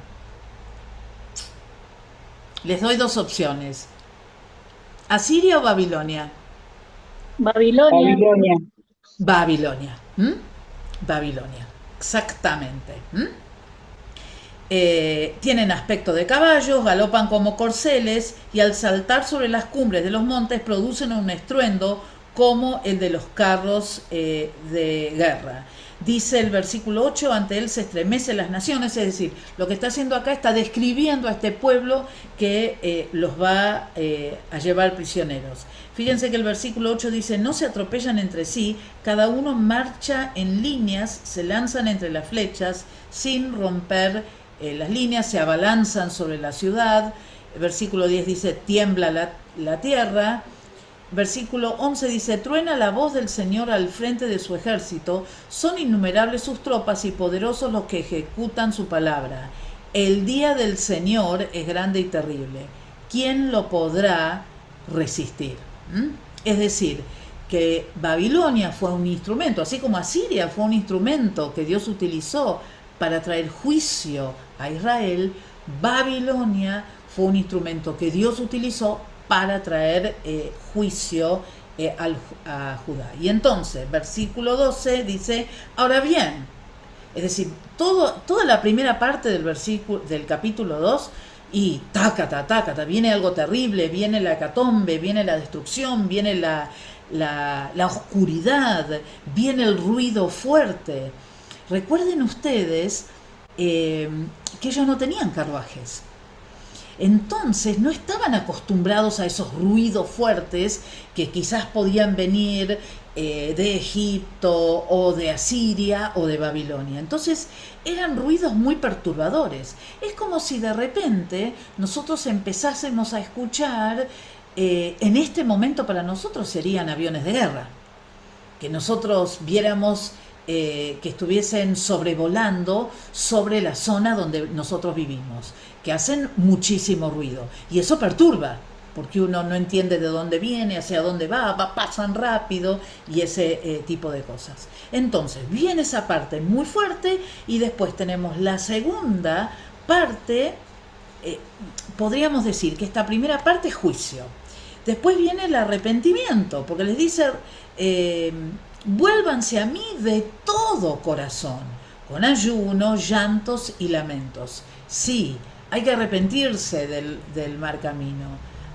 Les doy dos opciones. ¿Asiria o Babilonia? Babilonia. Babilonia. Babilonia. Babilonia, exactamente. Tienen aspecto de caballos, galopan como corceles y al saltar sobre las cumbres de los montes producen un estruendo como el de los carros de guerra. Dice el versículo 8, ante él se estremecen las naciones, es decir, lo que está haciendo acá está describiendo a este pueblo que los va a llevar prisioneros. Fíjense que el versículo 8 dice, no se atropellan entre sí, cada uno marcha en líneas, se lanzan entre las flechas sin romper las líneas, se abalanzan sobre la ciudad. El versículo 10 dice, tiembla la tierra. Versículo 11 dice, truena la voz del Señor al frente de su ejército, son innumerables sus tropas y poderosos los que ejecutan su palabra. El día del Señor es grande y terrible. ¿Quién lo podrá resistir? Es decir, que Babilonia fue un instrumento, así como Asiria fue un instrumento que Dios utilizó para traer juicio a Israel, Babilonia fue un instrumento que Dios utilizó para traer juicio a Judá. Y entonces, versículo 12 dice, ahora bien, es decir, toda la primera parte del capítulo 2, y tácata, viene algo terrible, viene la hecatombe, viene la destrucción, viene la oscuridad, viene el ruido fuerte. Recuerden ustedes que ellos no tenían carruajes. Entonces no estaban acostumbrados a esos ruidos fuertes que quizás podían venir de Egipto o de Asiria o de Babilonia. Entonces eran ruidos muy perturbadores. Es como si de repente nosotros empezásemos a escuchar, en este momento para nosotros serían aviones de guerra, que nosotros viéramos que estuviesen sobrevolando sobre la zona donde nosotros vivimos, que hacen muchísimo ruido, y eso perturba, porque uno no entiende de dónde viene, hacia dónde va, pasan rápido, y ese tipo de cosas. Entonces, viene esa parte muy fuerte, y después tenemos la segunda parte, podríamos decir que esta primera parte es juicio. Después viene el arrepentimiento, porque les dice, vuélvanse a mí de todo corazón, con ayuno, llantos y lamentos. Sí, hay que arrepentirse del mal camino,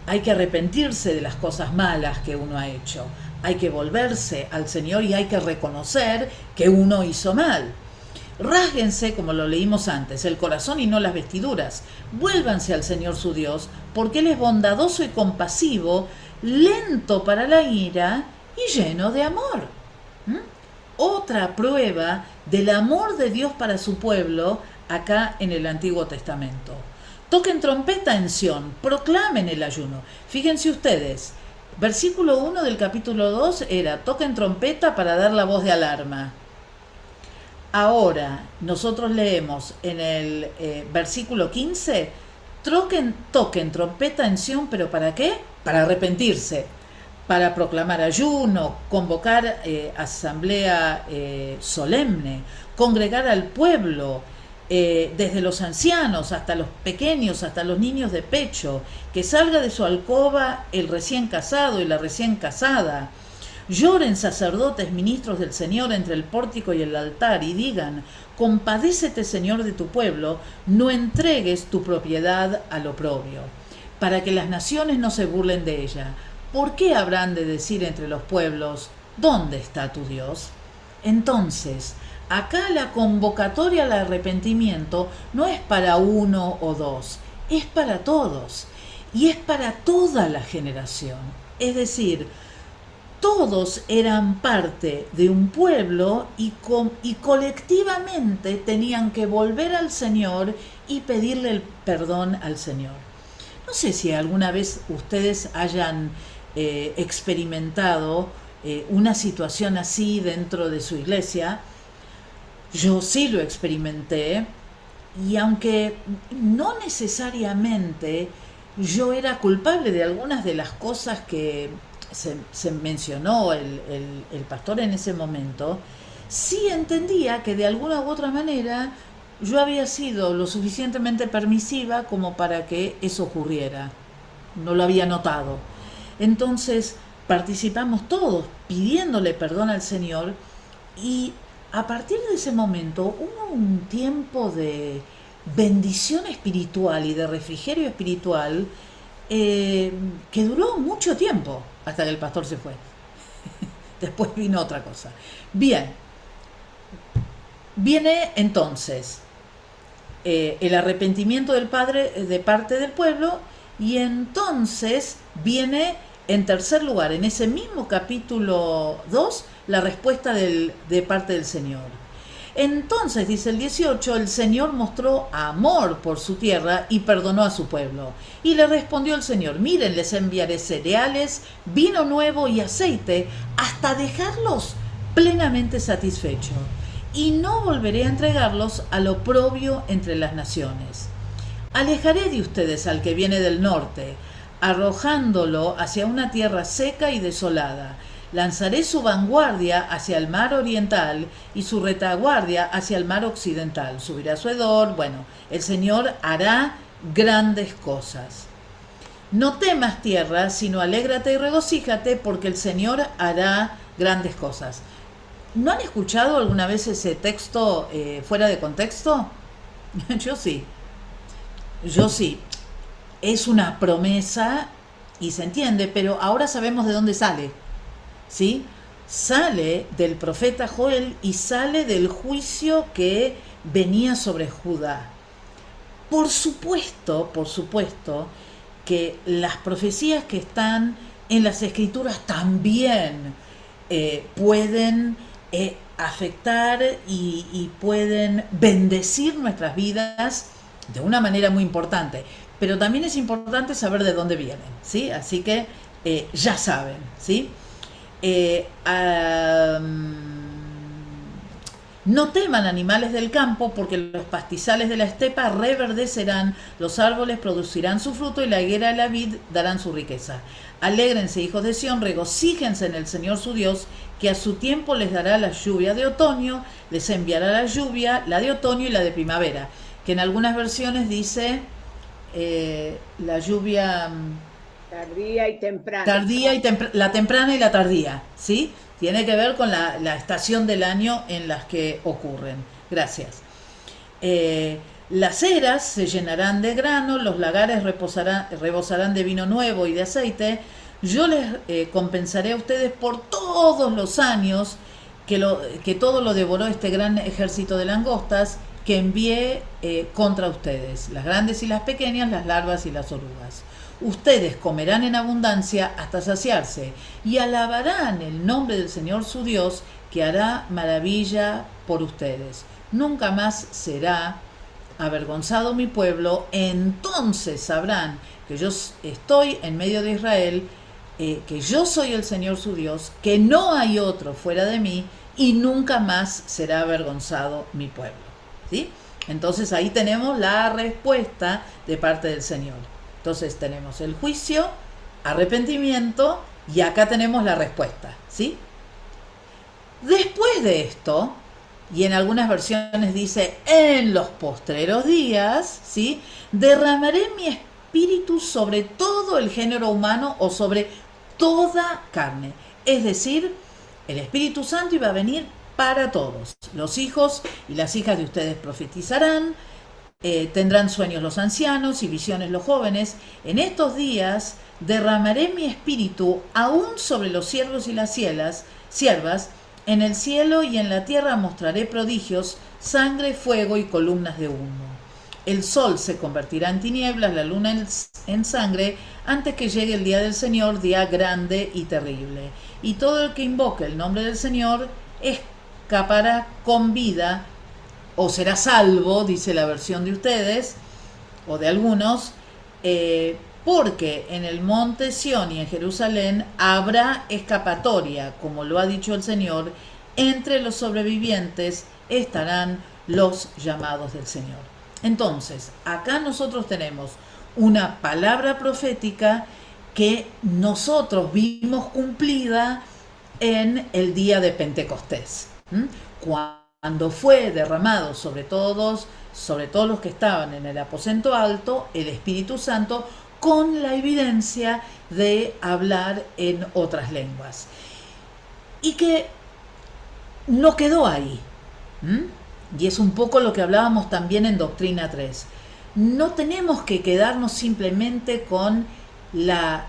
hay que arrepentirse de las cosas malas que uno ha hecho, hay que volverse al Señor y hay que reconocer que uno hizo mal. Rásguense, como lo leímos antes, el corazón y no las vestiduras. Vuélvanse al Señor su Dios, porque Él es bondadoso y compasivo, lento para la ira y lleno de amor. Otra prueba del amor de Dios para su pueblo acá en el Antiguo Testamento. Toquen trompeta en Sión, proclamen el ayuno. Fíjense ustedes, versículo 1 del capítulo 2 era, toquen trompeta para dar la voz de alarma. Ahora nosotros leemos en el versículo 15, toquen trompeta en Sión, ¿pero para qué? Para arrepentirse, para proclamar ayuno, convocar asamblea solemne, congregar al pueblo, desde los ancianos hasta los pequeños, hasta los niños de pecho, que salga de su alcoba el recién casado y la recién casada. Lloren sacerdotes, ministros del Señor entre el pórtico y el altar y digan, compadécete Señor de tu pueblo, no entregues tu propiedad al oprobio, para que las naciones no se burlen de ella. ¿Por qué habrán de decir entre los pueblos, ¿dónde está tu Dios? Entonces, acá la convocatoria al arrepentimiento no es para uno o dos, es para todos y es para toda la generación. Es decir, todos eran parte de un pueblo y colectivamente tenían que volver al Señor y pedirle el perdón al Señor. No sé si alguna vez ustedes hayan experimentado una situación así dentro de su iglesia. Yo sí lo experimenté, y aunque no necesariamente yo era culpable de algunas de las cosas que se mencionó el pastor en ese momento, sí entendía que de alguna u otra manera yo había sido lo suficientemente permisiva como para que eso ocurriera. No lo había notado. Entonces participamos todos pidiéndole perdón al Señor, y a partir de ese momento hubo un tiempo de bendición espiritual y de refrigerio espiritual que duró mucho tiempo hasta que el pastor se fue. Después vino otra cosa. Bien, viene entonces el arrepentimiento del Padre de parte del pueblo, y entonces viene en tercer lugar, en ese mismo capítulo 2, la respuesta de parte del Señor. Entonces, dice el 18, el Señor mostró amor por su tierra y perdonó a su pueblo. Y le respondió el Señor: miren, les enviaré cereales, vino nuevo y aceite, hasta dejarlos plenamente satisfechos. Y no volveré a entregarlos al oprobio entre las naciones. Alejaré de ustedes al que viene del norte, arrojándolo hacia una tierra seca y desolada. Lanzaré su vanguardia hacia el mar oriental y su retaguardia hacia el mar occidental. Subirá su hedor. Bueno, el Señor hará grandes cosas. No temas, tierra, sino alégrate y regocíjate, porque el Señor hará grandes cosas. ¿No han escuchado alguna vez ese texto fuera de contexto? Yo sí. Yo sí. Es una promesa y se entiende, pero ahora sabemos de dónde sale. ¿Sí? Sale del profeta Joel y sale del juicio que venía sobre Judá. Por supuesto que las profecías que están en las Escrituras también pueden afectar y pueden bendecir nuestras vidas de una manera muy importante. Pero también es importante saber de dónde vienen, ¿sí? Así que ya saben, ¿sí? No teman, animales del campo, porque los pastizales de la estepa reverdecerán, los árboles producirán su fruto y la higuera y la vid darán su riqueza. Alégrense, hijos de Sión, regocíjense en el Señor su Dios, que a su tiempo les dará la lluvia de otoño, les enviará la lluvia, la de otoño y la de primavera, que en algunas versiones dice la lluvia tardía y temprana. La temprana y la tardía, ¿sí? Tiene que ver con la estación del año en las que ocurren. Gracias. Las eras se llenarán de grano, los lagares rebosarán de vino nuevo y de aceite. Yo les compensaré a ustedes por todos los años que todo lo devoró este gran ejército de langostas que envié contra ustedes, las grandes y las pequeñas, las larvas y las orugas. Ustedes comerán en abundancia hasta saciarse y alabarán el nombre del Señor su Dios, que hará maravilla por ustedes. Nunca más será avergonzado mi pueblo. Entonces sabrán que yo estoy en medio de Israel, que yo soy el Señor su Dios, que no hay otro fuera de mí, y nunca más será avergonzado mi pueblo. ¿Sí? Entonces ahí tenemos la respuesta de parte del Señor. Entonces tenemos el juicio, arrepentimiento, y acá tenemos la respuesta, ¿sí? Después de esto, y en algunas versiones dice en los postreros días, ¿sí? Derramaré mi espíritu sobre todo el género humano, o sobre toda carne. Es decir, el Espíritu Santo iba a venir para todos. Los hijos y las hijas de ustedes profetizarán, tendrán sueños los ancianos y visiones los jóvenes. En estos días derramaré mi espíritu aún sobre los siervos y las siervas. En el cielo y en la tierra mostraré prodigios, sangre, fuego y columnas de humo. El sol se convertirá en tinieblas, la luna en sangre, antes que llegue el día del Señor, día grande y terrible. Y todo el que invoque el nombre del Señor escapará con vida, o será salvo, dice la versión de ustedes, o de algunos, porque en el monte Sión y en Jerusalén habrá escapatoria, como lo ha dicho el Señor. Entre los sobrevivientes estarán los llamados del Señor. Entonces, acá nosotros tenemos una palabra profética que nosotros vimos cumplida en el día de Pentecostés, cuando fue derramado sobre todos los que estaban en el aposento alto, el Espíritu Santo, con la evidencia de hablar en otras lenguas. Y que no quedó ahí. Y es un poco lo que hablábamos también en Doctrina 3. No tenemos que quedarnos simplemente con la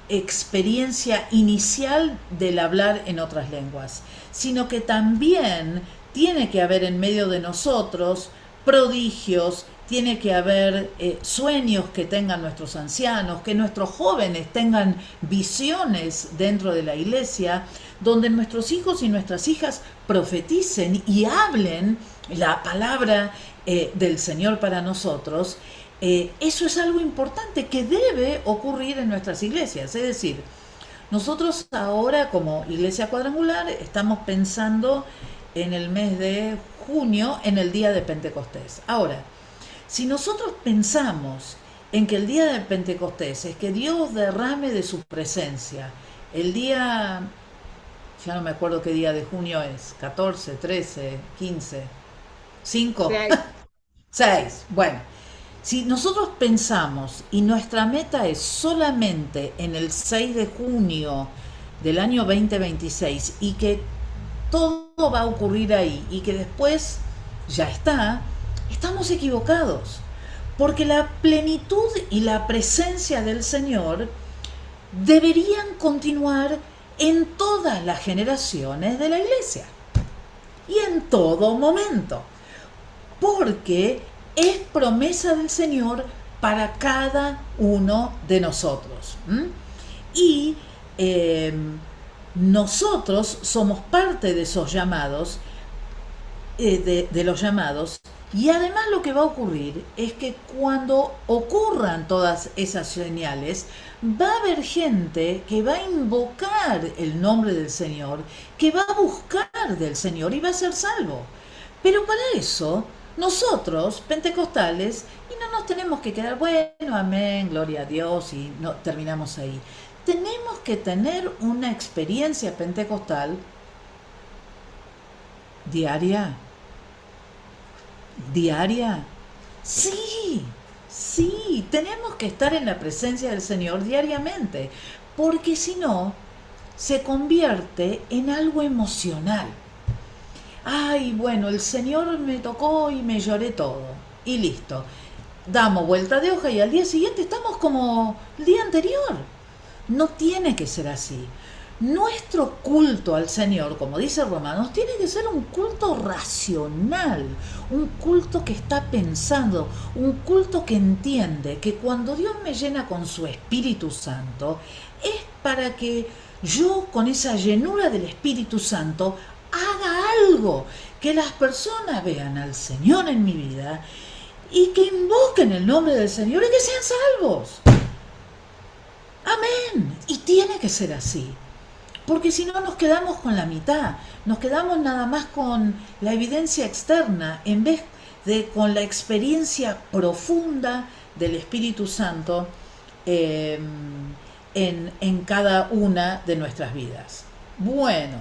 experiencia inicial del hablar en otras lenguas, sino que también tiene que haber en medio de nosotros prodigios, tiene que haber sueños que tengan nuestros ancianos, que nuestros jóvenes tengan visiones dentro de la iglesia, donde nuestros hijos y nuestras hijas profeticen y hablen la palabra del Señor para nosotros. Eso es algo importante que debe ocurrir en nuestras iglesias. Es decir, nosotros ahora como Iglesia Cuadrangular estamos pensando en el mes de junio, en el día de Pentecostés. Ahora, si nosotros pensamos en que el día de Pentecostés es que Dios derrame de su presencia, el día, ya no me acuerdo qué día de junio es, 14, 13, 15, 5, 6, bueno, si nosotros pensamos y nuestra meta es solamente en el 6 de junio del año 2026 y que todo va a ocurrir ahí y que después ya está, estamos equivocados, porque la plenitud y la presencia del Señor deberían continuar en todas las generaciones de la iglesia y en todo momento, porque es promesa del Señor para cada uno de nosotros. Y nosotros somos parte de esos llamados, de los llamados, y además lo que va a ocurrir es que cuando ocurran todas esas señales, va a haber gente que va a invocar el nombre del Señor, que va a buscar del Señor y va a ser salvo. Pero para eso, nosotros, pentecostales, y no nos tenemos que quedar, bueno, amén, gloria a Dios, y no terminamos ahí. Tenemos que tener una experiencia pentecostal diaria. ¿Diaria? Sí, tenemos que estar en la presencia del Señor diariamente, porque si no, se convierte en algo emocional. Ay, bueno, el Señor me tocó y me lloré todo, y listo. Damos vuelta de hoja y al día siguiente estamos como el día anterior. No tiene que ser así. Nuestro culto al Señor, como dice Romanos, tiene que ser un culto racional, un culto que está pensando, un culto que entiende que cuando Dios me llena con su Espíritu Santo, es para que yo con esa llenura del Espíritu Santo haga algo, que las personas vean al Señor en mi vida y que invoquen el nombre del Señor y que sean salvos. Amén. Y tiene que ser así. Porque si no nos quedamos con la mitad, nos quedamos nada más con la evidencia externa en vez de con la experiencia profunda del Espíritu Santo en cada una de nuestras vidas. Bueno,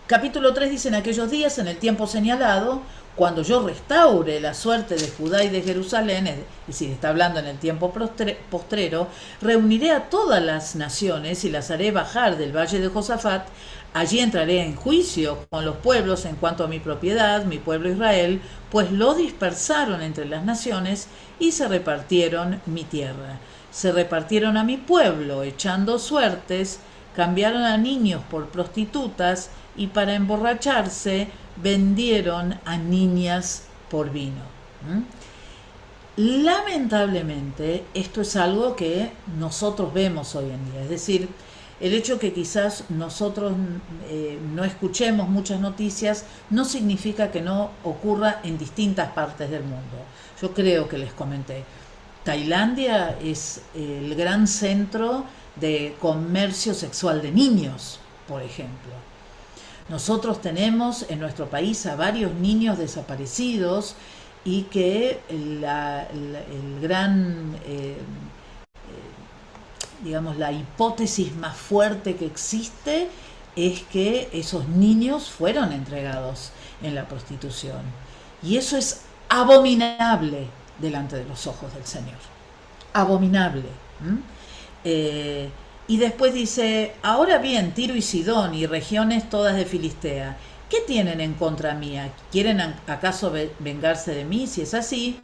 capítulo 3 dice: en aquellos días, en el tiempo señalado, cuando yo restaure la suerte de Judá y de Jerusalén, es decir, está hablando en el tiempo postrero, reuniré a todas las naciones y las haré bajar del valle de Josafat. Allí entraré en juicio con los pueblos en cuanto a mi propiedad, mi pueblo Israel, pues lo dispersaron entre las naciones y se repartieron mi tierra. Se repartieron a mi pueblo, echando suertes, cambiaron a niños por prostitutas y para emborracharse vendieron a niñas por vino. Lamentablemente, esto es algo que nosotros vemos hoy en día. Es decir, el hecho que quizás nosotros no escuchemos muchas noticias no significa que no ocurra en distintas partes del mundo. Yo creo que les comenté, Tailandia es el gran centro de comercio sexual de niños, por ejemplo. Nosotros tenemos en nuestro país a varios niños desaparecidos y que el gran digamos, la hipótesis más fuerte que existe es que esos niños fueron entregados en la prostitución. Y eso es abominable delante de los ojos del Señor. Abominable. Y después dice, ahora bien, Tiro y Sidón y regiones todas de Filistea, ¿qué tienen en contra mía? ¿Quieren acaso vengarse de mí? Si es así,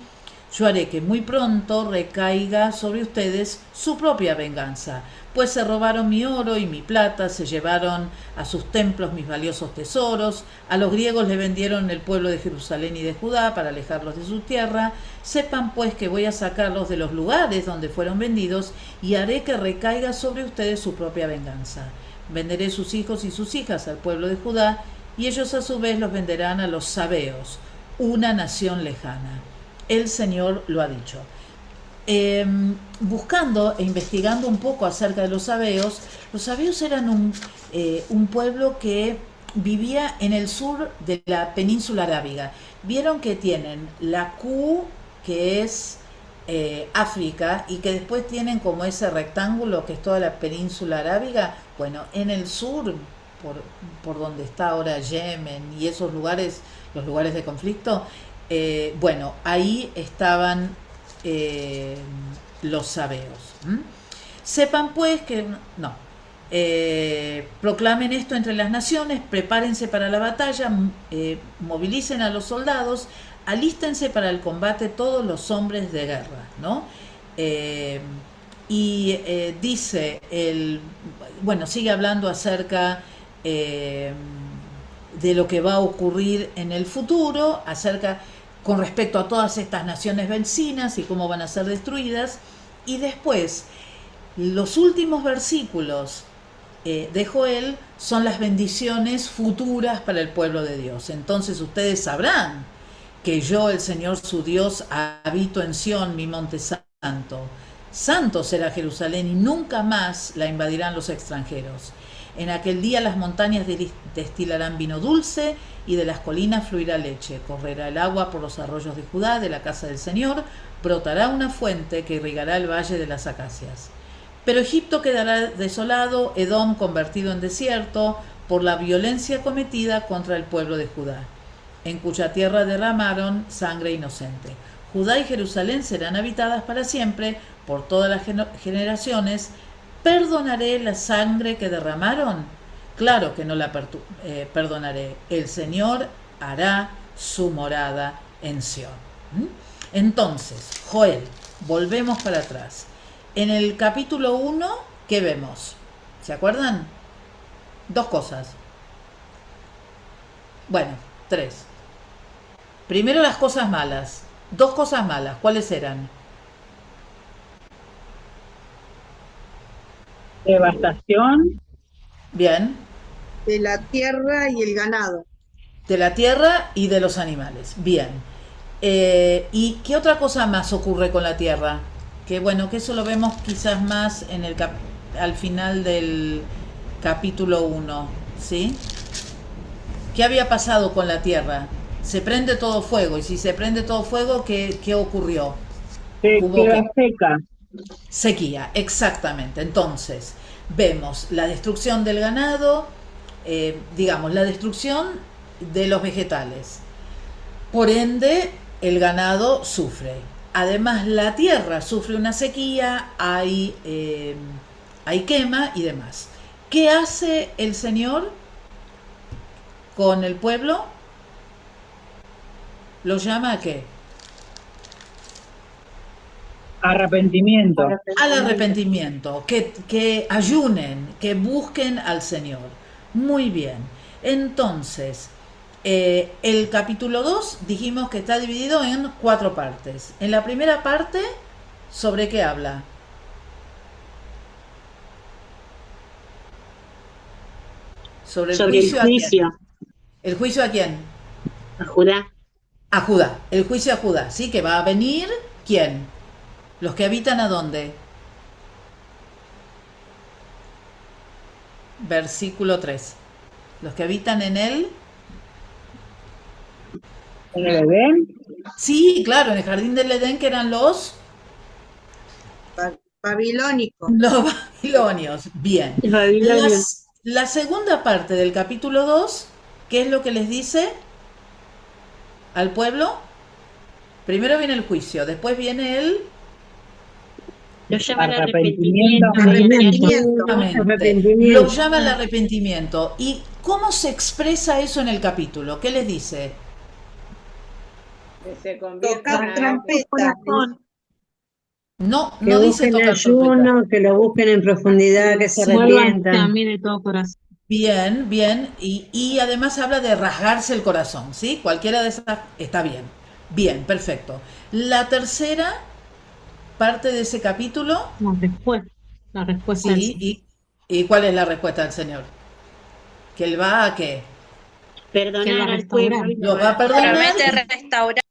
yo haré que muy pronto recaiga sobre ustedes su propia venganza, pues se robaron mi oro y mi plata, se llevaron a sus templos mis valiosos tesoros, a los griegos le vendieron el pueblo de Jerusalén y de Judá para alejarlos de su tierra. Sepan pues que voy a sacarlos de los lugares donde fueron vendidos y haré que recaiga sobre ustedes su propia venganza. Venderé sus hijos y sus hijas al pueblo de Judá, y ellos a su vez los venderán a los sabeos, una nación lejana. El Señor lo ha dicho. Buscando e investigando un poco acerca de los sabeos eran un pueblo que vivía en el sur de la península arábiga. Vieron que tienen la Q, que es África, y que después tienen como ese rectángulo que es toda la península arábiga. Bueno, en el sur, por donde está ahora Yemen y esos lugares, los lugares de conflicto, bueno, ahí estaban los sabeos. Sepan pues que proclamen esto entre las naciones, prepárense para la batalla, movilicen a los soldados, alístense para el combate todos los hombres de guerra, ¿no? Dice sigue hablando acerca de lo que va a ocurrir en el futuro, con respecto a todas estas naciones vecinas y cómo van a ser destruidas. Y después, los últimos versículos de Joel son las bendiciones futuras para el pueblo de Dios. Entonces ustedes sabrán que yo, el Señor su Dios, habito en Sión, mi monte santo. Santo será Jerusalén y nunca más la invadirán los extranjeros. En aquel día las montañas destilarán vino dulce y de las colinas fluirá leche. Correrá el agua por los arroyos de Judá, de la casa del Señor, brotará una fuente que irrigará el valle de las acacias. Pero Egipto quedará desolado, Edom convertido en desierto, por la violencia cometida contra el pueblo de Judá, en cuya tierra derramaron sangre inocente. Judá y Jerusalén serán habitadas para siempre, por todas las generaciones. ¿Perdonaré la sangre que derramaron? Claro que no la perdonaré. El Señor hará su morada en Sión. Entonces, Joel, volvemos para atrás. En el capítulo 1, ¿qué vemos? ¿Se acuerdan? Dos cosas. Bueno, tres. Primero las cosas malas. Dos cosas malas. ¿Cuáles eran? Devastación. Bien. De la tierra y el ganado. De la tierra y de los animales. Bien. ¿Y qué otra cosa más ocurre con la tierra? Que bueno, que eso lo vemos quizás más en al final del capítulo 1, ¿sí? ¿Qué había pasado con la tierra? Se prende todo fuego, y si se prende todo fuego, ¿qué ocurrió? Queda seca. Sequía, exactamente. Entonces, vemos la destrucción del ganado, la destrucción de los vegetales. Por ende, el ganado sufre. Además, la tierra sufre una sequía, hay quema y demás. ¿Qué hace el Señor con el pueblo? ¿Lo llama a qué? Arrepentimiento. Al arrepentimiento, que ayunen, que busquen al Señor. Muy bien. Entonces, el capítulo 2 dijimos que está dividido en 4 partes. En la primera parte, ¿sobre qué habla? Sobre el juicio. ¿A quién? ¿El juicio a quién? A Judá. A Judá. El juicio a Judá, ¿sí? Que va a venir, ¿quién? Los que habitan ¿a dónde? Versículo 3. Los que habitan en él. ¿En el Edén? Sí, claro, en el jardín del Edén, que eran los Babilónico. Los babilonios, bien. Babilonios. La segunda parte del capítulo 2, ¿qué es lo que les dice al pueblo? Primero viene el juicio, después viene el Lo llama al Arrepentimiento. arrepentimiento. Exactamente. Lo llama al arrepentimiento. ¿Y cómo se expresa eso en el capítulo? ¿Qué les dice? Que se conviertan Tocar a trompeta. No, Que no dice busquen tocar trompeta. ayuno, que lo busquen en profundidad, que se Vuelvan arrepientan. también de todo corazón. Bien, bien. Y además habla de rasgarse el corazón, ¿sí? Cualquiera de esas está bien. Bien, perfecto. La tercera parte de ese capítulo, La respuesta del sí. Señor. ¿Y cuál es la respuesta del Señor? ¿Que Él va a qué? Perdonar al pueblo y Lo va a perdonar Promete restaurar.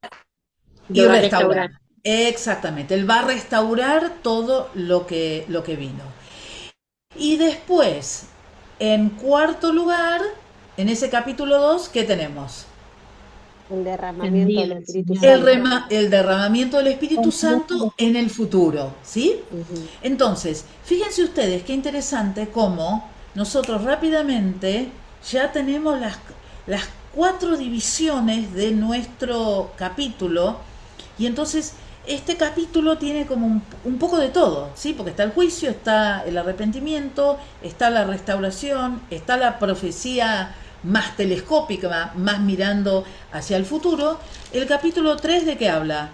y lo va a restaurar. restaurar. Exactamente. Él va a restaurar todo lo que vino. Y después, en cuarto lugar, en ese capítulo 2, ¿qué tenemos? El derramamiento del Espíritu El, Santo. el derramamiento del Espíritu Santo en el futuro, ¿sí? Ujú. Entonces, fíjense ustedes qué interesante cómo nosotros rápidamente ya tenemos las 4 divisiones de nuestro capítulo, y entonces este capítulo tiene como un poco de todo, ¿sí? Porque está el juicio, está el arrepentimiento, está la restauración, está la profecía más telescópica, más mirando hacia el futuro. El capítulo 3, ¿de qué habla?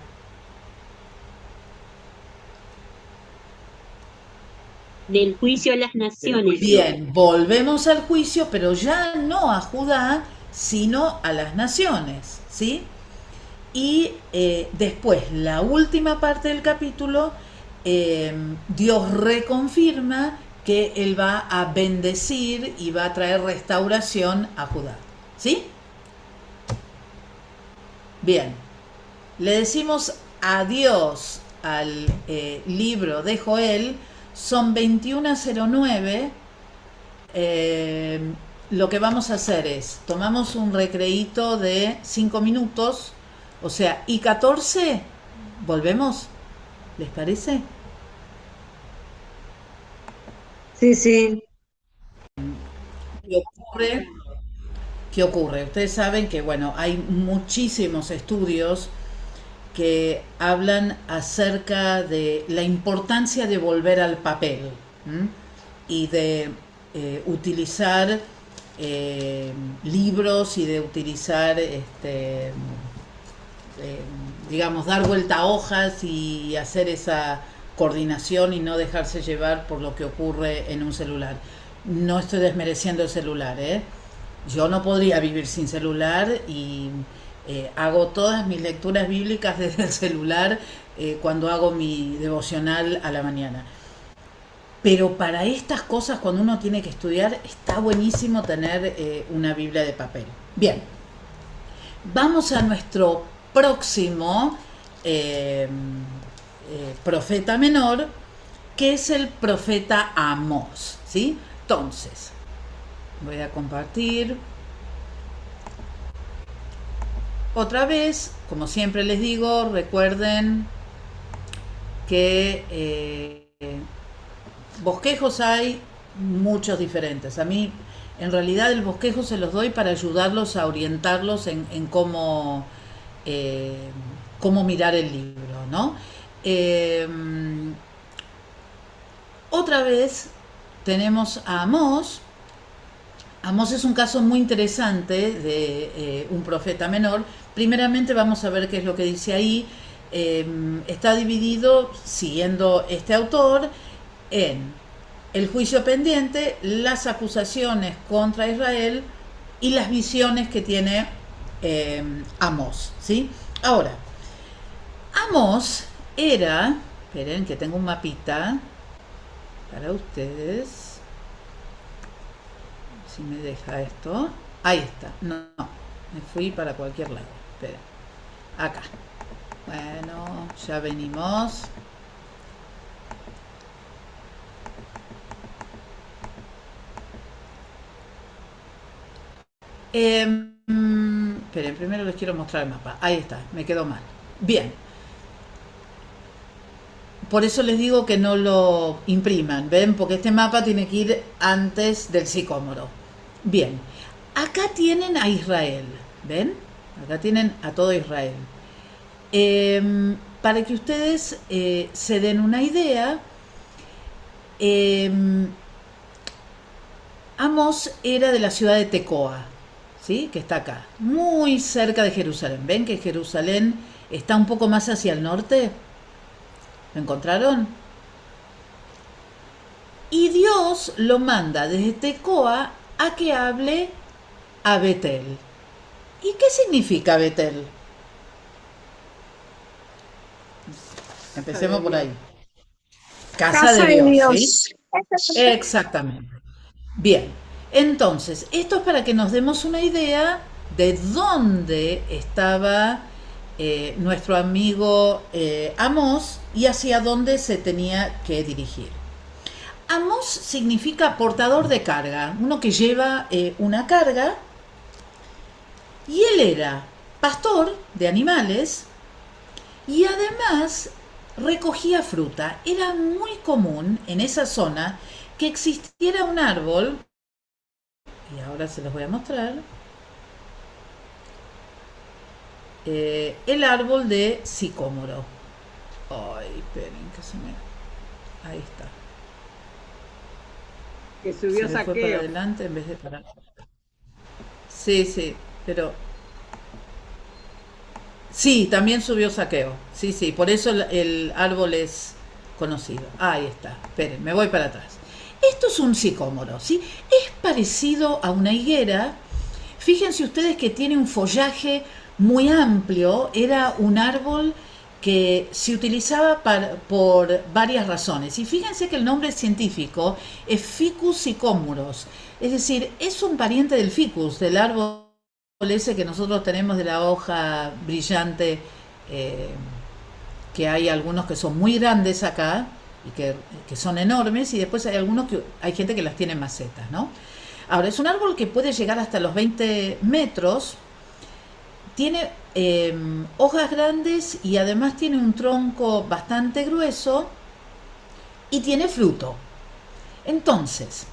Del juicio a las naciones. Bien, volvemos al juicio, pero ya no a Judá, sino a las naciones, ¿sí? Y después, la última parte del capítulo, Dios reconfirma que Él va a bendecir y va a traer restauración a Judá, ¿sí? Bien, le decimos adiós al libro de Joel, son 21:09. Lo que vamos a hacer es, tomamos un recreíto de 5 minutos, o sea, y 14, volvemos, ¿les parece? Sí, sí. ¿Qué ocurre? ¿Qué ocurre? Ustedes saben que, bueno, hay muchísimos estudios que hablan acerca de la importancia de volver al papel, ¿m? Y de utilizar libros y de utilizar, digamos, dar vuelta a hojas y hacer esa coordinación y no dejarse llevar por lo que ocurre en un celular. No estoy desmereciendo el celular, ¿eh? Yo no podría vivir sin celular y hago todas mis lecturas bíblicas desde el celular cuando hago mi devocional a la mañana. Pero para estas cosas, cuando uno tiene que estudiar, está buenísimo tener una Biblia de papel. Bien, vamos a nuestro próximo profeta menor, que es el profeta Amós, ¿sí? Entonces, voy a compartir. Otra vez, como siempre les digo, recuerden que bosquejos hay muchos diferentes. A mí, en realidad, el bosquejo se los doy para ayudarlos a orientarlos en cómo mirar el libro, ¿no? Otra vez tenemos a Amós. Amós es un caso muy interesante de un profeta menor. Primeramente vamos a ver qué es lo que dice ahí. Está dividido, siguiendo este autor, en el juicio pendiente, las acusaciones contra Israel y las visiones que tiene Amós, ¿sí? Ahora, Amós era, esperen que tengo un mapita para ustedes. Si me deja esto. Ahí está. No, me fui para cualquier lado. Espera. Acá. Bueno, ya venimos. Esperen, primero les quiero mostrar el mapa. Ahí está, me quedó mal. Bien. por eso les digo que no lo impriman, ¿ven? Porque este mapa tiene que ir antes del sicómoro. Bien, acá tienen a Israel, ¿ven? Acá tienen a todo Israel. Para que ustedes se den una idea, Amós era de la ciudad de Tecoa, ¿sí? Que está acá, muy cerca de Jerusalén. ¿Ven que Jerusalén está un poco más hacia el norte? ¿Lo encontraron? Y Dios lo manda desde Tecoa a que hable a Betel. ¿Y qué significa Betel? Empecemos por ahí. Casa de Dios, ¿sí? Exactamente. Bien, entonces, esto es para que nos demos una idea de dónde estaba nuestro amigo Amós y hacia dónde se tenía que dirigir. Amós significa portador de carga, uno que lleva una carga, y él era pastor de animales y además recogía fruta. Era muy común en esa zona que existiera un árbol, y ahora se los voy a mostrar, el árbol de sicómoro. Ay, esperen que se me... Ahí está. Que subió Se me fue para Saqueo. adelante en vez de para... Sí, sí, pero... Sí, también subió Saqueo. Sí, sí, por eso el árbol es conocido. Ahí está. Esperen, me voy para atrás. Esto es un sicómoro, ¿sí? Es parecido a una higuera. Fíjense ustedes que tiene un follaje muy amplio. Era un árbol que se utilizaba por varias razones. Y fíjense que el nombre científico es Ficus sicomoros. Es decir, es un pariente del ficus, del árbol ese que nosotros tenemos de la hoja brillante, que hay algunos que son muy grandes acá y que son enormes, y después hay algunos que hay gente que las tiene en macetas, ¿no? Ahora, es un árbol que puede llegar hasta los 20 metros, tiene hojas grandes y además tiene un tronco bastante grueso y tiene fruto. Entonces,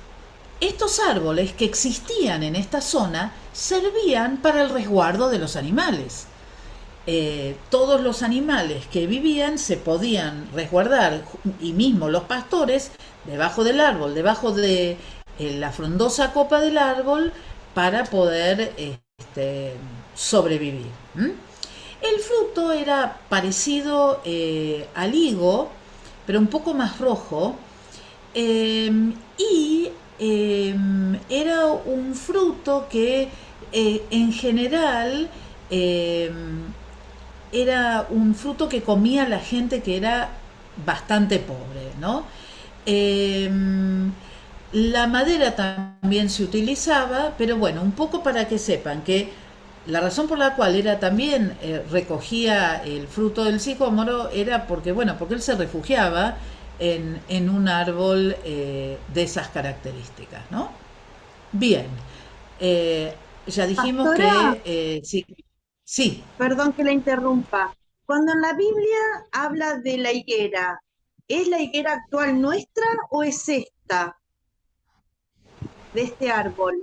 estos árboles que existían en esta zona servían para el resguardo de los animales. Todos los animales que vivían se podían resguardar, y mismo los pastores, debajo del árbol, debajo de la frondosa copa del árbol, para poder sobrevivir. El fruto era parecido al higo, pero un poco más rojo, y era un fruto que en general era un fruto que comía la gente que era bastante pobre, ¿no? La madera también se utilizaba, pero bueno, un poco para que sepan que la razón por la cual era también recogía el fruto del sicómoro era porque, bueno, porque él se refugiaba en un árbol de esas características, ¿no? Bien, ya dijimos Pastora, que sí, sí. perdón que la interrumpa. Cuando en la Biblia habla de la higuera, ¿es la higuera actual nuestra o es esta, de este árbol?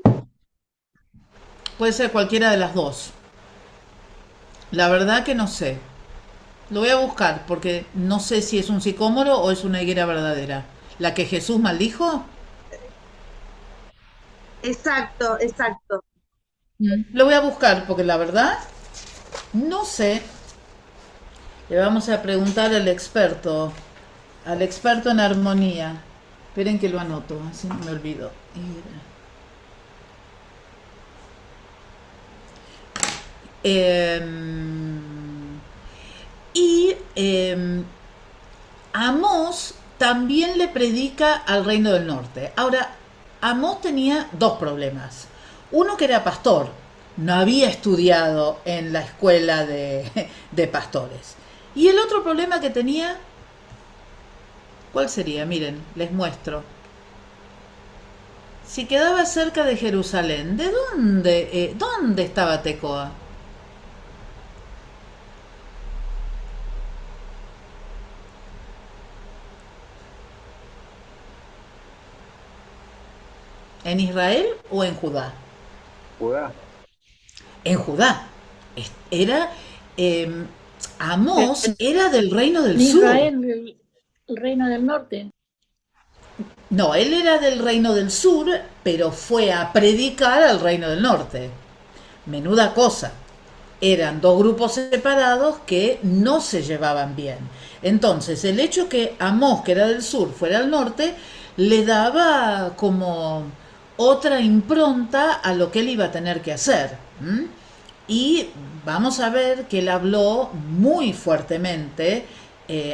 Puede ser cualquiera de las dos. La verdad que no sé. Lo voy a buscar porque no sé si es un sicómoro o es una higuera verdadera. ¿La que Jesús maldijo? Exacto, exacto. Lo voy a buscar porque la verdad no sé. Le vamos a preguntar al experto en armonía. Esperen que lo anoto, así no me olvido. Amós también le predica al reino del norte. Ahora, Amós tenía dos problemas. Uno, que era pastor, no había estudiado en la escuela de pastores. Y el otro problema que tenía, ¿cuál sería? Miren, les muestro. Si quedaba cerca de Jerusalén, ¿de dónde estaba Tecoa? ¿En Israel o en Judá? Judá. En Judá. Era, eh, Amós era del reino del sur. Israel, el reino del norte. No, él era del reino del sur, pero fue a predicar al reino del norte. Menuda cosa. Eran dos grupos separados que no se llevaban bien. Entonces, el hecho que Amós, que era del sur, fuera al norte, le daba como otra impronta a lo que él iba a tener que hacer. ¿M? Y vamos a ver que él habló muy fuertemente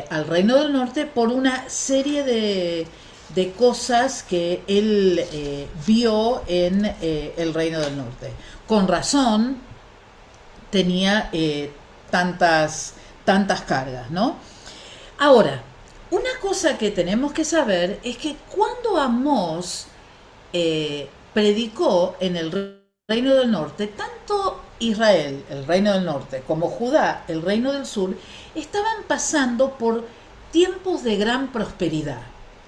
al reino del norte por una serie de cosas que él vio en el reino del norte. Con razón tenía tantas cargas, ¿no? Ahora, una cosa que tenemos que saber es que cuando Amós predicó en el reino del norte, tanto Israel, el reino del norte, como Judá, el reino del sur, estaban pasando por tiempos de gran prosperidad.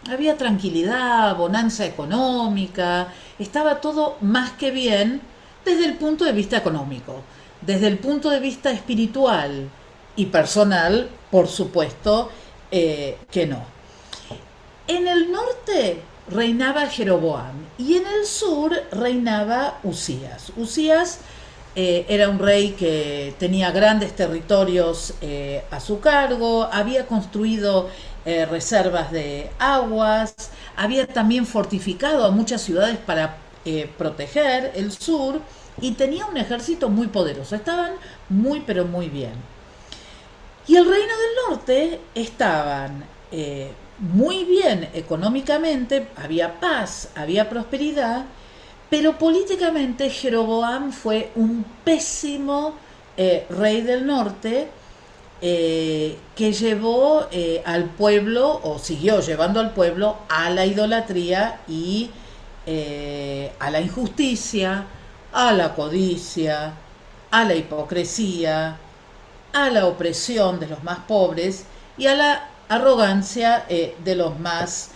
Había tranquilidad, bonanza económica, estaba todo más que bien desde el punto de vista económico. Desde el punto de vista espiritual y personal, por supuesto que no. En el norte reinaba Jeroboam y en el sur reinaba Usías. Usías era un rey que tenía grandes territorios a su cargo, había construido reservas de aguas, había también fortificado a muchas ciudades para proteger el sur y tenía un ejército muy poderoso. Estaban muy pero muy bien. Y el reino del norte estaban muy bien económicamente, había paz, había prosperidad, pero políticamente Jeroboam fue un pésimo rey del norte que llevó al pueblo, o siguió llevando al pueblo, a la idolatría y a la injusticia, a la codicia, a la hipocresía, a la opresión de los más pobres y a la arrogancia de los más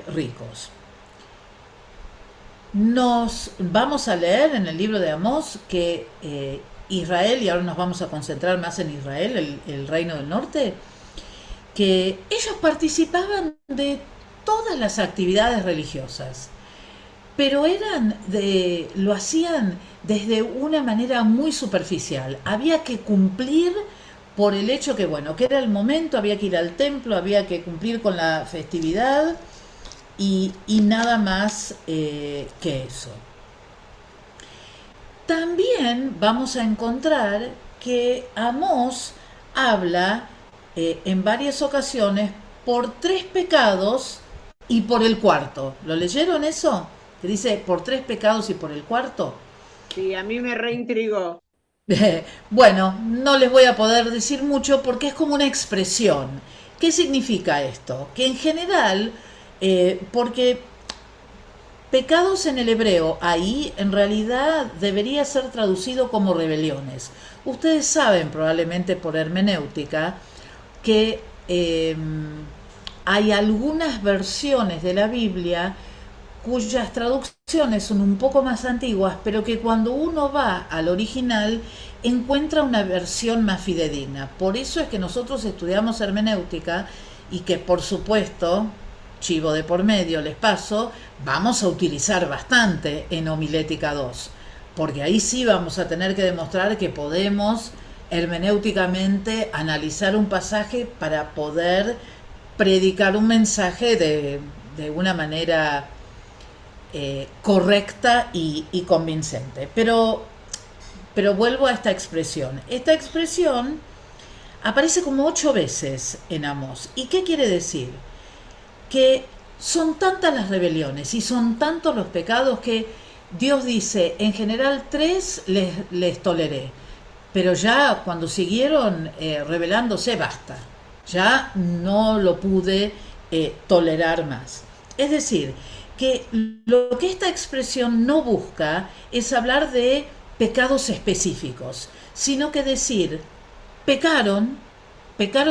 ricos. Nos vamos a leer en el libro de Amós que Israel, y ahora nos vamos a concentrar más en Israel, el reino del norte, que ellos participaban de todas las actividades religiosas, pero lo hacían desde una manera muy superficial. Había que cumplir por el hecho que, bueno, que era el momento, había que ir al templo, había que cumplir con la festividad y nada más que eso. También vamos a encontrar que Amós habla en varias ocasiones por 3 pecados y por el cuarto. ¿Lo leyeron eso? Que dice por 3 pecados y por el cuarto. Sí, a mí me reintrigó. Bueno, no les voy a poder decir mucho porque es como una expresión. ¿Qué significa esto? Que en general, porque pecados en el hebreo ahí en realidad debería ser traducido como rebeliones. Ustedes saben probablemente por hermenéutica que hay algunas versiones de la Biblia cuyas traducciones son un poco más antiguas, pero que cuando uno va al original encuentra una versión más fidedigna. Por eso es que nosotros estudiamos hermenéutica y que por supuesto, chivo de por medio les paso, vamos a utilizar bastante en homilética 2, porque ahí sí vamos a tener que demostrar que podemos hermenéuticamente analizar un pasaje para poder predicar un mensaje de una manera correcta y convincente. Pero vuelvo a esta expresión. Esta expresión aparece como 8 veces en Amós. ¿Y qué quiere decir? Que son tantas las rebeliones y son tantos los pecados que Dios dice, en general 3 les toleré, pero ya cuando siguieron rebelándose, basta, ya no lo pude tolerar más. Es decir, que lo que esta expresión no busca es hablar de pecados específicos, sino que decir, pecaron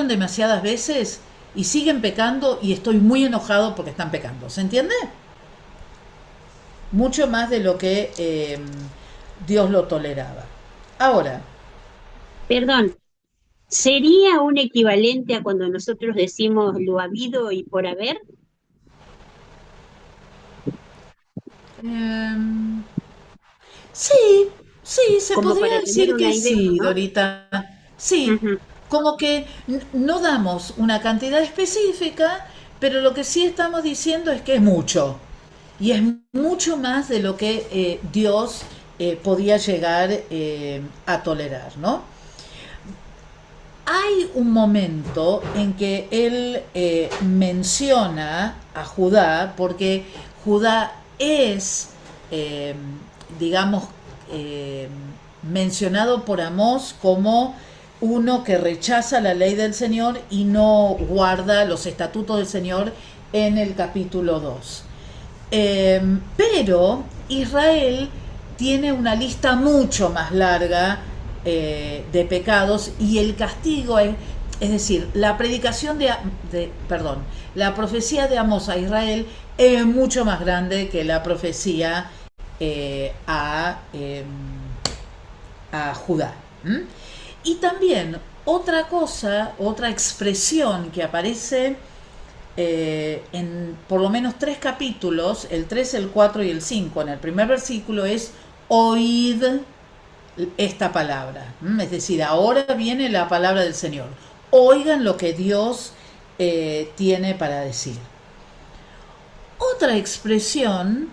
demasiadas veces y siguen pecando y estoy muy enojado porque están pecando. ¿Se entiende? mucho más de lo que Dios lo toleraba. Ahora, Perdón, ¿sería un equivalente a cuando nosotros decimos lo habido y por haber? em, sí, sí, se Como podría para tener decir una que idea, sí, ¿no? Dorita. Sí, Ujú. como que no damos una cantidad específica, pero lo que sí estamos diciendo es que es mucho. Y es mucho más de lo que Dios podía llegar a tolerar, ¿no? Hay un momento en que él menciona a Judá, porque Judá es, eh, digamos, eh, mencionado por Amós como uno que rechaza la ley del Señor y no guarda los estatutos del Señor en el capítulo 2. Pero Israel tiene una lista mucho más larga de pecados y el castigo es decir, la predicación perdón, la profecía de Amós a Israel es mucho más grande que la profecía a Judá. ¿Mm? Y también otra cosa, otra expresión que aparece en por lo menos 3 capítulos, el 3, el 4 y el 5. En el primer versículo es oíd esta palabra. Es decir, ahora viene la palabra del Señor. Oigan lo que Dios tiene para decir. Otra expresión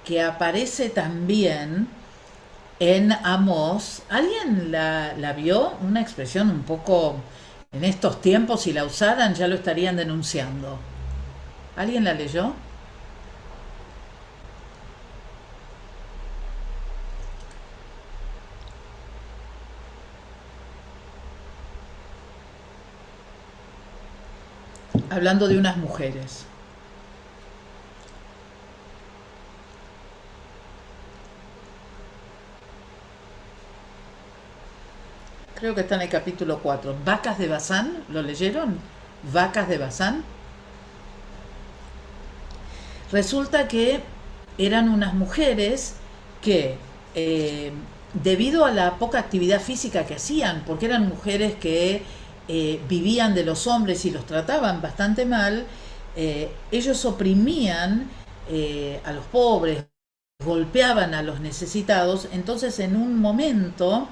que aparece también en Amós, ¿alguien la vio? Una expresión un poco en estos tiempos, si la usaran ya lo estarían denunciando. ¿Alguien la leyó? Hablando de unas mujeres. Creo que está en el capítulo 4. Vacas de Bazán, ¿lo leyeron? Vacas de Bazán. Resulta que eran unas mujeres que, debido a la poca actividad física que hacían, porque eran mujeres que vivían de los hombres y los trataban bastante mal, ellos oprimían a los pobres, golpeaban a los necesitados. Entonces, en un momento,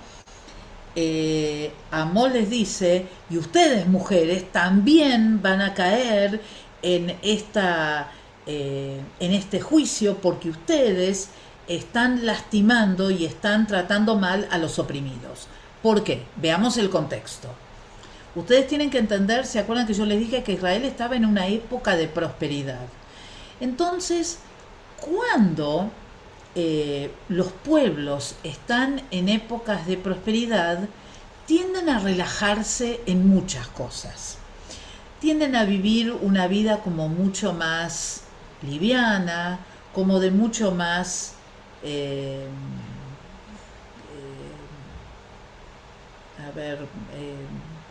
Amós les dice, y ustedes mujeres también van a caer en este juicio, porque ustedes están lastimando y están tratando mal a los oprimidos. ¿Por qué? Veamos el contexto. Ustedes tienen que entender, ¿se acuerdan que yo les dije que Israel estaba en una época de prosperidad? Entonces, cuando los pueblos están en épocas de prosperidad, tienden a relajarse en muchas cosas. Tienden a vivir una vida como mucho más liviana, como de mucho más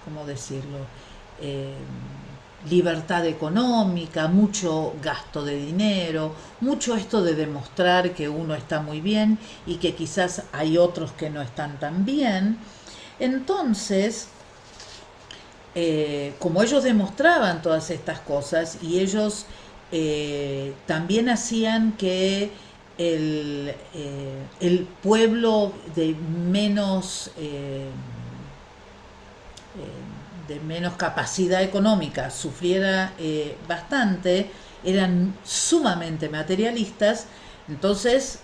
¿cómo decirlo? Eh, Libertad económica, mucho gasto de dinero, mucho esto de demostrar que uno está muy bien y que quizás hay otros que no están tan bien. Entonces, como ellos demostraban todas estas cosas y ellos también hacían que el pueblo de menos capacidad económica sufriera bastante, eran sumamente materialistas. Entonces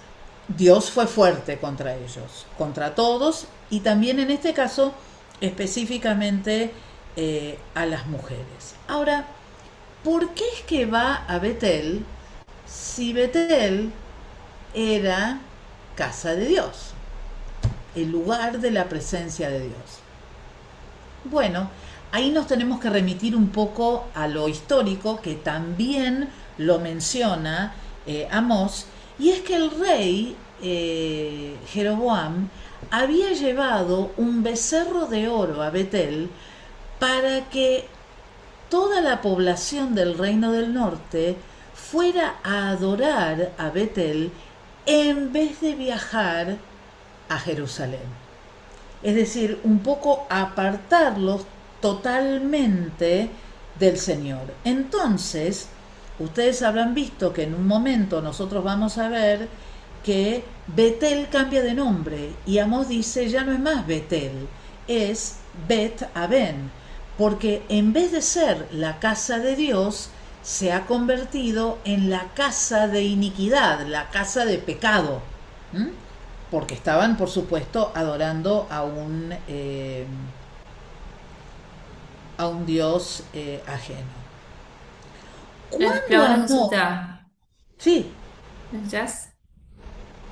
Dios fue fuerte contra ellos, contra todos, y también en este caso específicamente a las mujeres. Ahora, ¿por qué es que va a Betel si Betel era casa de Dios, el lugar de la presencia de Dios? Bueno, ahí nos tenemos que remitir un poco a lo histórico, que también lo menciona Amós, y es que el rey Jeroboam había llevado un becerro de oro a Betel para que toda la población del reino del norte fuera a adorar a Betel en vez de viajar a Jerusalén. Es decir, un poco apartarlos totalmente del Señor. Entonces, ustedes habrán visto que en un momento nosotros vamos a ver que Betel cambia de nombre y Amós dice ya no es más Betel, es Bet Aben, porque en vez de ser la casa de Dios, se ha convertido en la casa de iniquidad, la casa de pecado. Porque estaban, por supuesto, adorando a un Dios ajeno. Pero una consulta. Sí. ¿Jazz?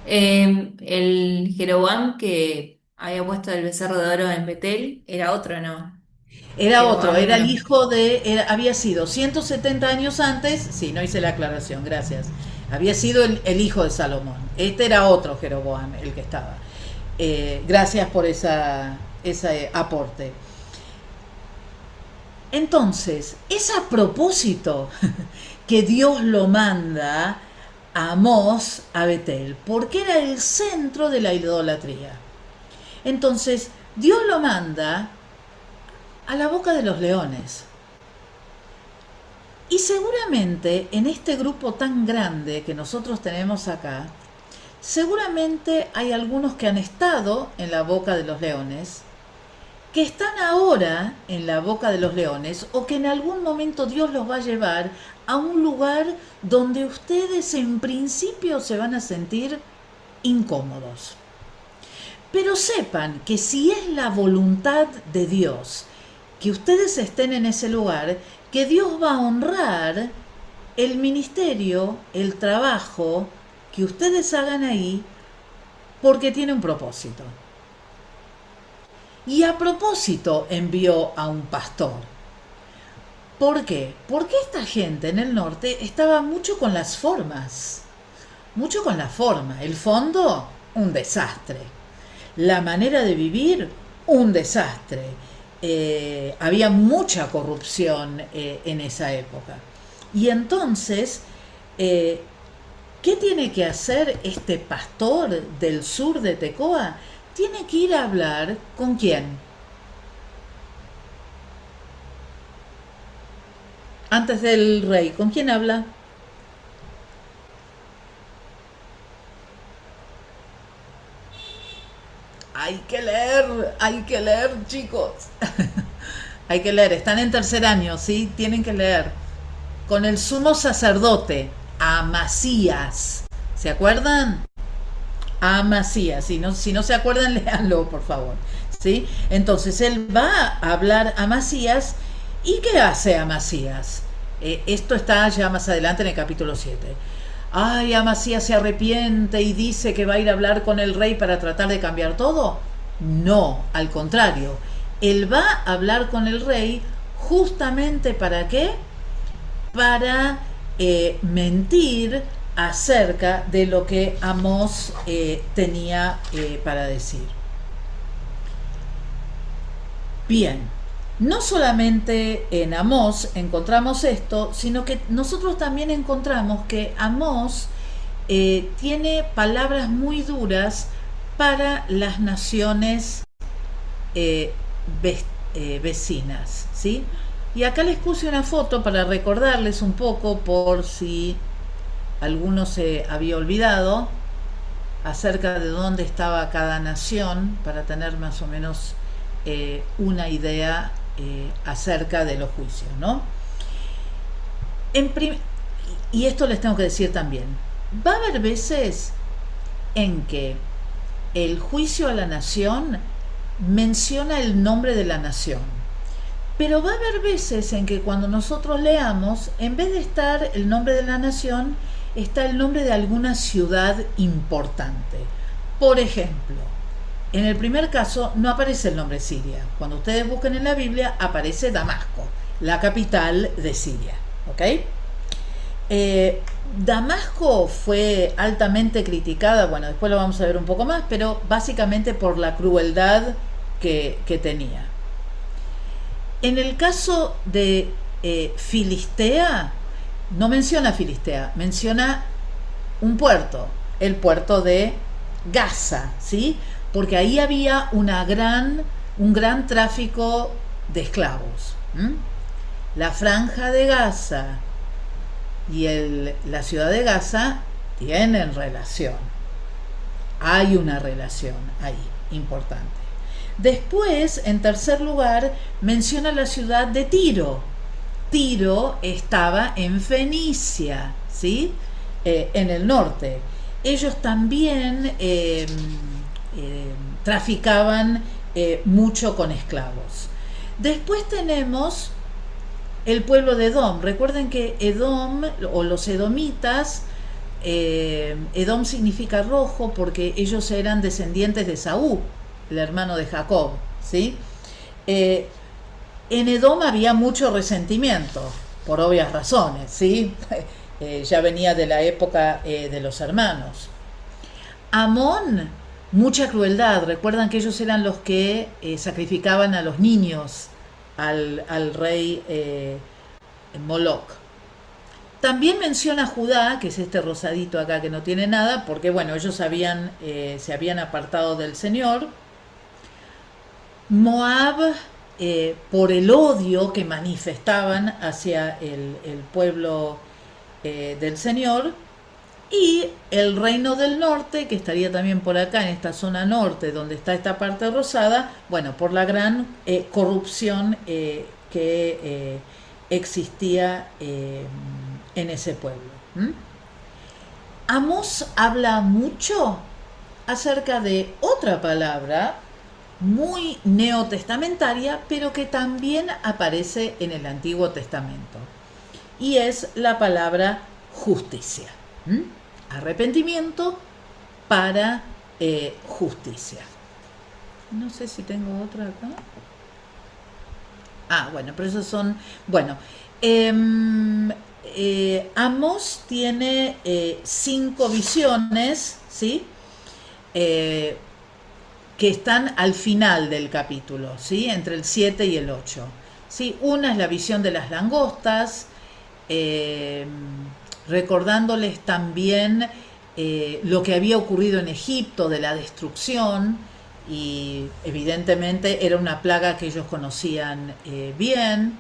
El Jeroboam que había puesto el becerro de oro en Betel era otro, ¿no? Era Jeroboam otro, era el no. hijo había sido 170 años antes, sí, no hice la aclaración, gracias. Había sido el hijo de Salomón. Este era otro Jeroboam, el que estaba. Gracias por ese aporte. Entonces, es a propósito que Dios lo manda a Amós a Betel, porque era el centro de la idolatría. Entonces, Dios lo manda a la boca de los leones. Y seguramente en este grupo tan grande que nosotros tenemos acá, seguramente hay algunos que han estado en la boca de los leones, que están ahora en la boca de los leones, o que en algún momento Dios los va a llevar a un lugar donde ustedes en principio se van a sentir incómodos. Pero sepan que si es la voluntad de Dios que ustedes estén en ese lugar, que Dios va a honrar el ministerio, el trabajo que ustedes hagan ahí, porque tiene un propósito. Y a propósito envió a un pastor. ¿Por qué? Porque esta gente en el norte estaba mucho con las formas, mucho con la forma. El fondo, un desastre. La manera de vivir, un desastre. Había mucha corrupción en esa época. Y entonces, ¿qué tiene que hacer este pastor del sur de Tecoa? Tiene que ir a hablar ¿con quién? Antes del rey, ¿con quién habla? Hay que leer, chicos. Hay que leer, están en tercer año, ¿sí? Tienen que leer. Con el sumo sacerdote, Amasías. ¿Se acuerdan? Amasías. Si no se acuerdan, léanlo, por favor. ¿Sí? Entonces, él va a hablar a Amasías. ¿Y qué hace Amasías? Esto está ya más adelante en el capítulo 7. Ay, Amasías se arrepiente y dice que va a ir a hablar con el rey para tratar de cambiar todo. No, al contrario. Él va a hablar con el rey justamente ¿para qué? Para mentir acerca de lo que Amós tenía para decir. Bien, no solamente en Amós encontramos esto, sino que nosotros también encontramos que Amós tiene palabras muy duras para las naciones vecinas, ¿sí? Y acá les puse una foto para recordarles un poco, por si alguno se había olvidado, acerca de dónde estaba cada nación, para tener más o menos una idea acerca de los juicios, ¿no? Y esto les tengo que decir también, va a haber veces en que el juicio a la nación menciona el nombre de la nación, pero va a haber veces en que cuando nosotros leamos, en vez de estar el nombre de la nación, está el nombre de alguna ciudad importante. Por ejemplo, en el primer caso no aparece el nombre Siria. Cuando ustedes busquen en la Biblia aparece Damasco, la capital de Siria, ¿ok? Damasco fue altamente criticada, bueno, después lo vamos a ver un poco más, pero básicamente por la crueldad que tenía. En el caso de Filistea, no menciona Filistea, menciona un puerto, el puerto de Gaza, ¿sí? Porque ahí había un gran tráfico de esclavos. La franja de Gaza y la ciudad de Gaza tienen relación. Hay una relación ahí importante. Después, en tercer lugar, menciona la ciudad de Tiro. Tiro estaba en Fenicia, ¿sí? En el norte. Ellos también traficaban mucho con esclavos. Después tenemos el pueblo de Edom. Recuerden que Edom, o los edomitas, Edom significa rojo porque ellos eran descendientes de Saúl, el hermano de Jacob, ¿sí? En Edom había mucho resentimiento, por obvias razones, ¿sí? Ya venía de la época de los hermanos. Amón, mucha crueldad. Recuerdan que ellos eran los que sacrificaban a los niños al rey Moloch. También menciona Judá, que es este rosadito acá que no tiene nada, porque bueno, ellos se habían apartado del Señor. Moab, por el odio que manifestaban hacia el pueblo del Señor. Y el reino del norte, que estaría también por acá, en esta zona norte, donde está esta parte rosada, bueno, por la gran corrupción que existía en ese pueblo. Amós habla mucho acerca de otra palabra muy neotestamentaria, pero que también aparece en el Antiguo Testamento, y es la palabra justicia. Arrepentimiento para justicia. No sé si tengo otra acá. Bueno, pero esos son... Bueno, Amós tiene 5 visiones, ¿sí? Que están al final del capítulo, ¿sí? Entre el 7 y el 8. ¿Sí? Una es la visión de las langostas, recordándoles también lo que había ocurrido en Egipto, de la destrucción, y evidentemente era una plaga que ellos conocían bien.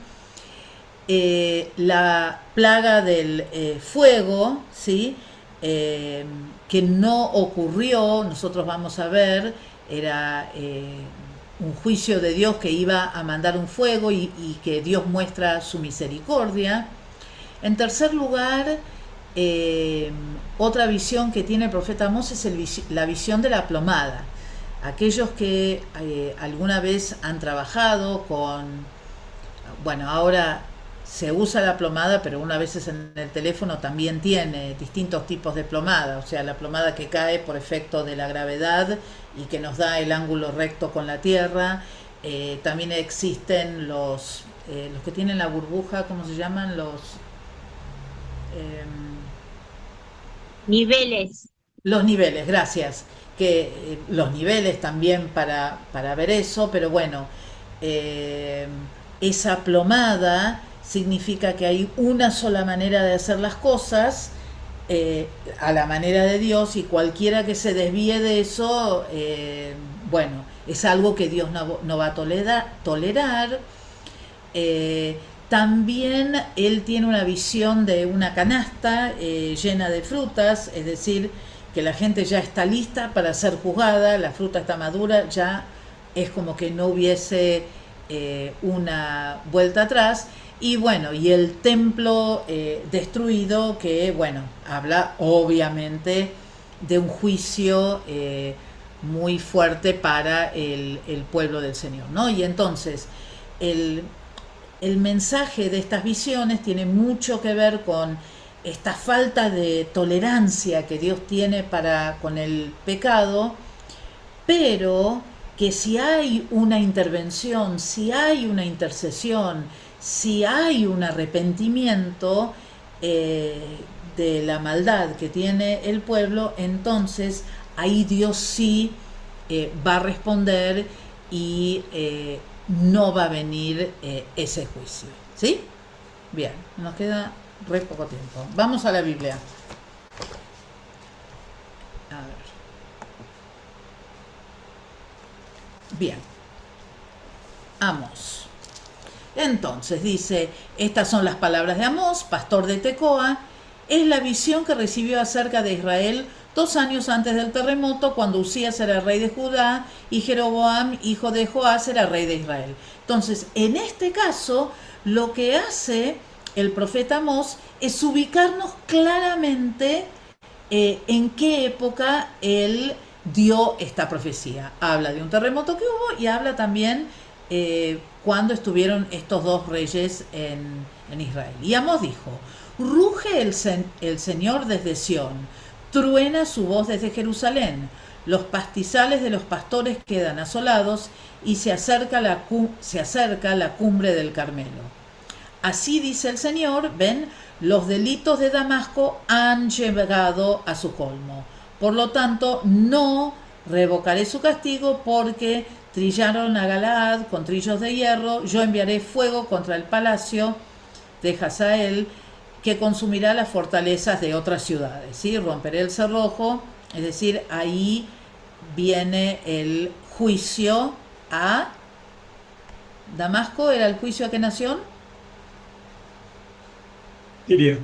La plaga del fuego, ¿sí? Que no ocurrió, nosotros vamos a ver, era un juicio de Dios que iba a mandar un fuego y que Dios muestra su misericordia. En tercer lugar, otra visión que tiene el profeta Amós es la visión de la plomada. Aquellos que alguna vez han trabajado con, bueno, ahora se usa la plomada, pero una vez en el teléfono también tiene distintos tipos de plomada, o sea, la plomada que cae por efecto de la gravedad y que nos da el ángulo recto con la tierra. También existen los que tienen la burbuja, ¿cómo se llaman? Niveles. Los niveles, gracias. Que los niveles también para ver eso, pero bueno, esa plomada significa que hay una sola manera de hacer las cosas, a la manera de Dios, y cualquiera que se desvíe de eso, bueno, es algo que Dios no va a tolerar. También él tiene una visión de una canasta llena de frutas, es decir, que la gente ya está lista para ser juzgada, la fruta está madura, ya es como que no hubiese una vuelta atrás. Y bueno, y el templo destruido, que bueno, habla obviamente de un juicio muy fuerte para el pueblo del Señor, ¿no? Y entonces el mensaje de estas visiones tiene mucho que ver con esta falta de tolerancia que Dios tiene con el pecado, pero que si hay una intervención, si hay una intercesión, si hay un arrepentimiento de la maldad que tiene el pueblo, entonces ahí Dios sí va a responder y no va a venir ese juicio. ¿Sí? Bien, nos queda re poco tiempo. Vamos a la Biblia. A ver. Bien. Amós. Entonces dice, estas son las palabras de Amós, pastor de Tecoa. Es la visión que recibió acerca de Israel 2 años antes del terremoto, cuando Usías era rey de Judá y Jeroboam, hijo de Joás, era rey de Israel. Entonces, en este caso, lo que hace el profeta Amós es ubicarnos claramente en qué época él dio esta profecía. Habla de un terremoto que hubo y habla también cuando estuvieron estos 2 reyes en Israel. Y Amós dijo, ruge el Señor desde Sión, truena su voz desde Jerusalén, los pastizales de los pastores quedan asolados y se acerca la cumbre del Carmelo. Así dice el Señor, ven, los delitos de Damasco han llegado a su colmo. Por lo tanto, no revocaré su castigo porque trillaron a Galaad con trillos de hierro. Yo enviaré fuego contra el palacio de Hazael, que consumirá las fortalezas de otras ciudades, ¿sí? Romperé el cerrojo, es decir, ahí viene el juicio a Damasco. ¿Era el juicio a qué nación? Siria.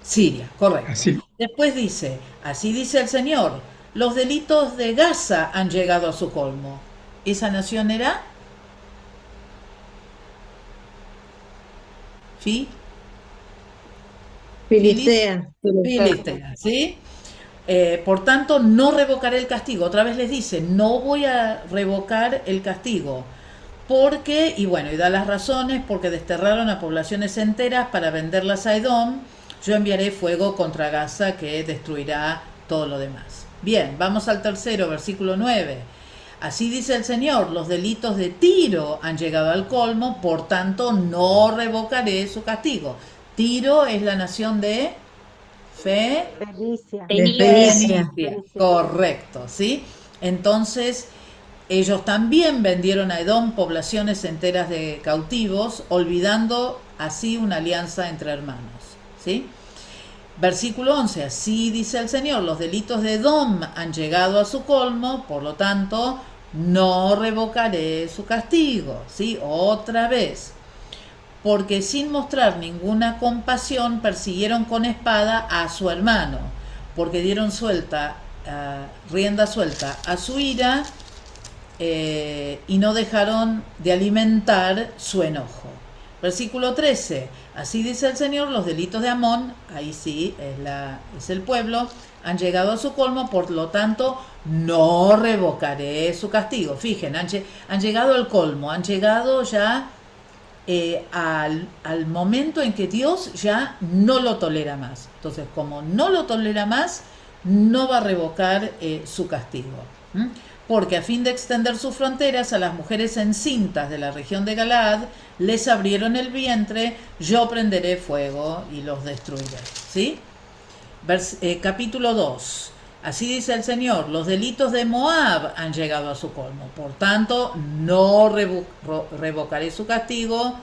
Siria, correcto. Así. Después dice, así dice el Señor, los delitos de Gaza han llegado a su colmo. ¿Esa nación era? Filistea. Filistea, ¿sí? Por tanto, no revocaré el castigo. Otra vez les dice, no voy a revocar el castigo. Porque, y bueno, y da las razones, porque desterraron a poblaciones enteras para venderlas a Edom. Yo enviaré fuego contra Gaza que destruirá todo lo demás. Bien, vamos al tercero, versículo 9. Así dice el Señor, los delitos de Tiro han llegado al colmo, por tanto no revocaré su castigo. Tiro es la nación de Fenicia. Correcto, ¿sí? Entonces, ellos también vendieron a Edom poblaciones enteras de cautivos, olvidando así una alianza entre hermanos, ¿sí? Versículo 11, así dice el Señor, los delitos de Edom han llegado a su colmo, por lo tanto, no revocaré su castigo, ¿sí? Otra vez, porque sin mostrar ninguna compasión persiguieron con espada a su hermano, porque dieron rienda suelta a su ira y no dejaron de alimentar su enojo. Versículo 13, así dice el Señor, los delitos de Amón, ahí sí, es el pueblo, han llegado a su colmo, por lo tanto, no revocaré su castigo. Fíjense, han llegado al colmo, han llegado ya al momento en que Dios ya no lo tolera más. Entonces, como no lo tolera más, no va a revocar su castigo. Porque a fin de extender sus fronteras a las mujeres encintas de la región de Galaad, les abrieron el vientre, yo prenderé fuego y los destruiré. ¿Sí? Capítulo 2. Así dice el Señor, los delitos de Moab han llegado a su colmo. Por tanto, no revocaré su castigo,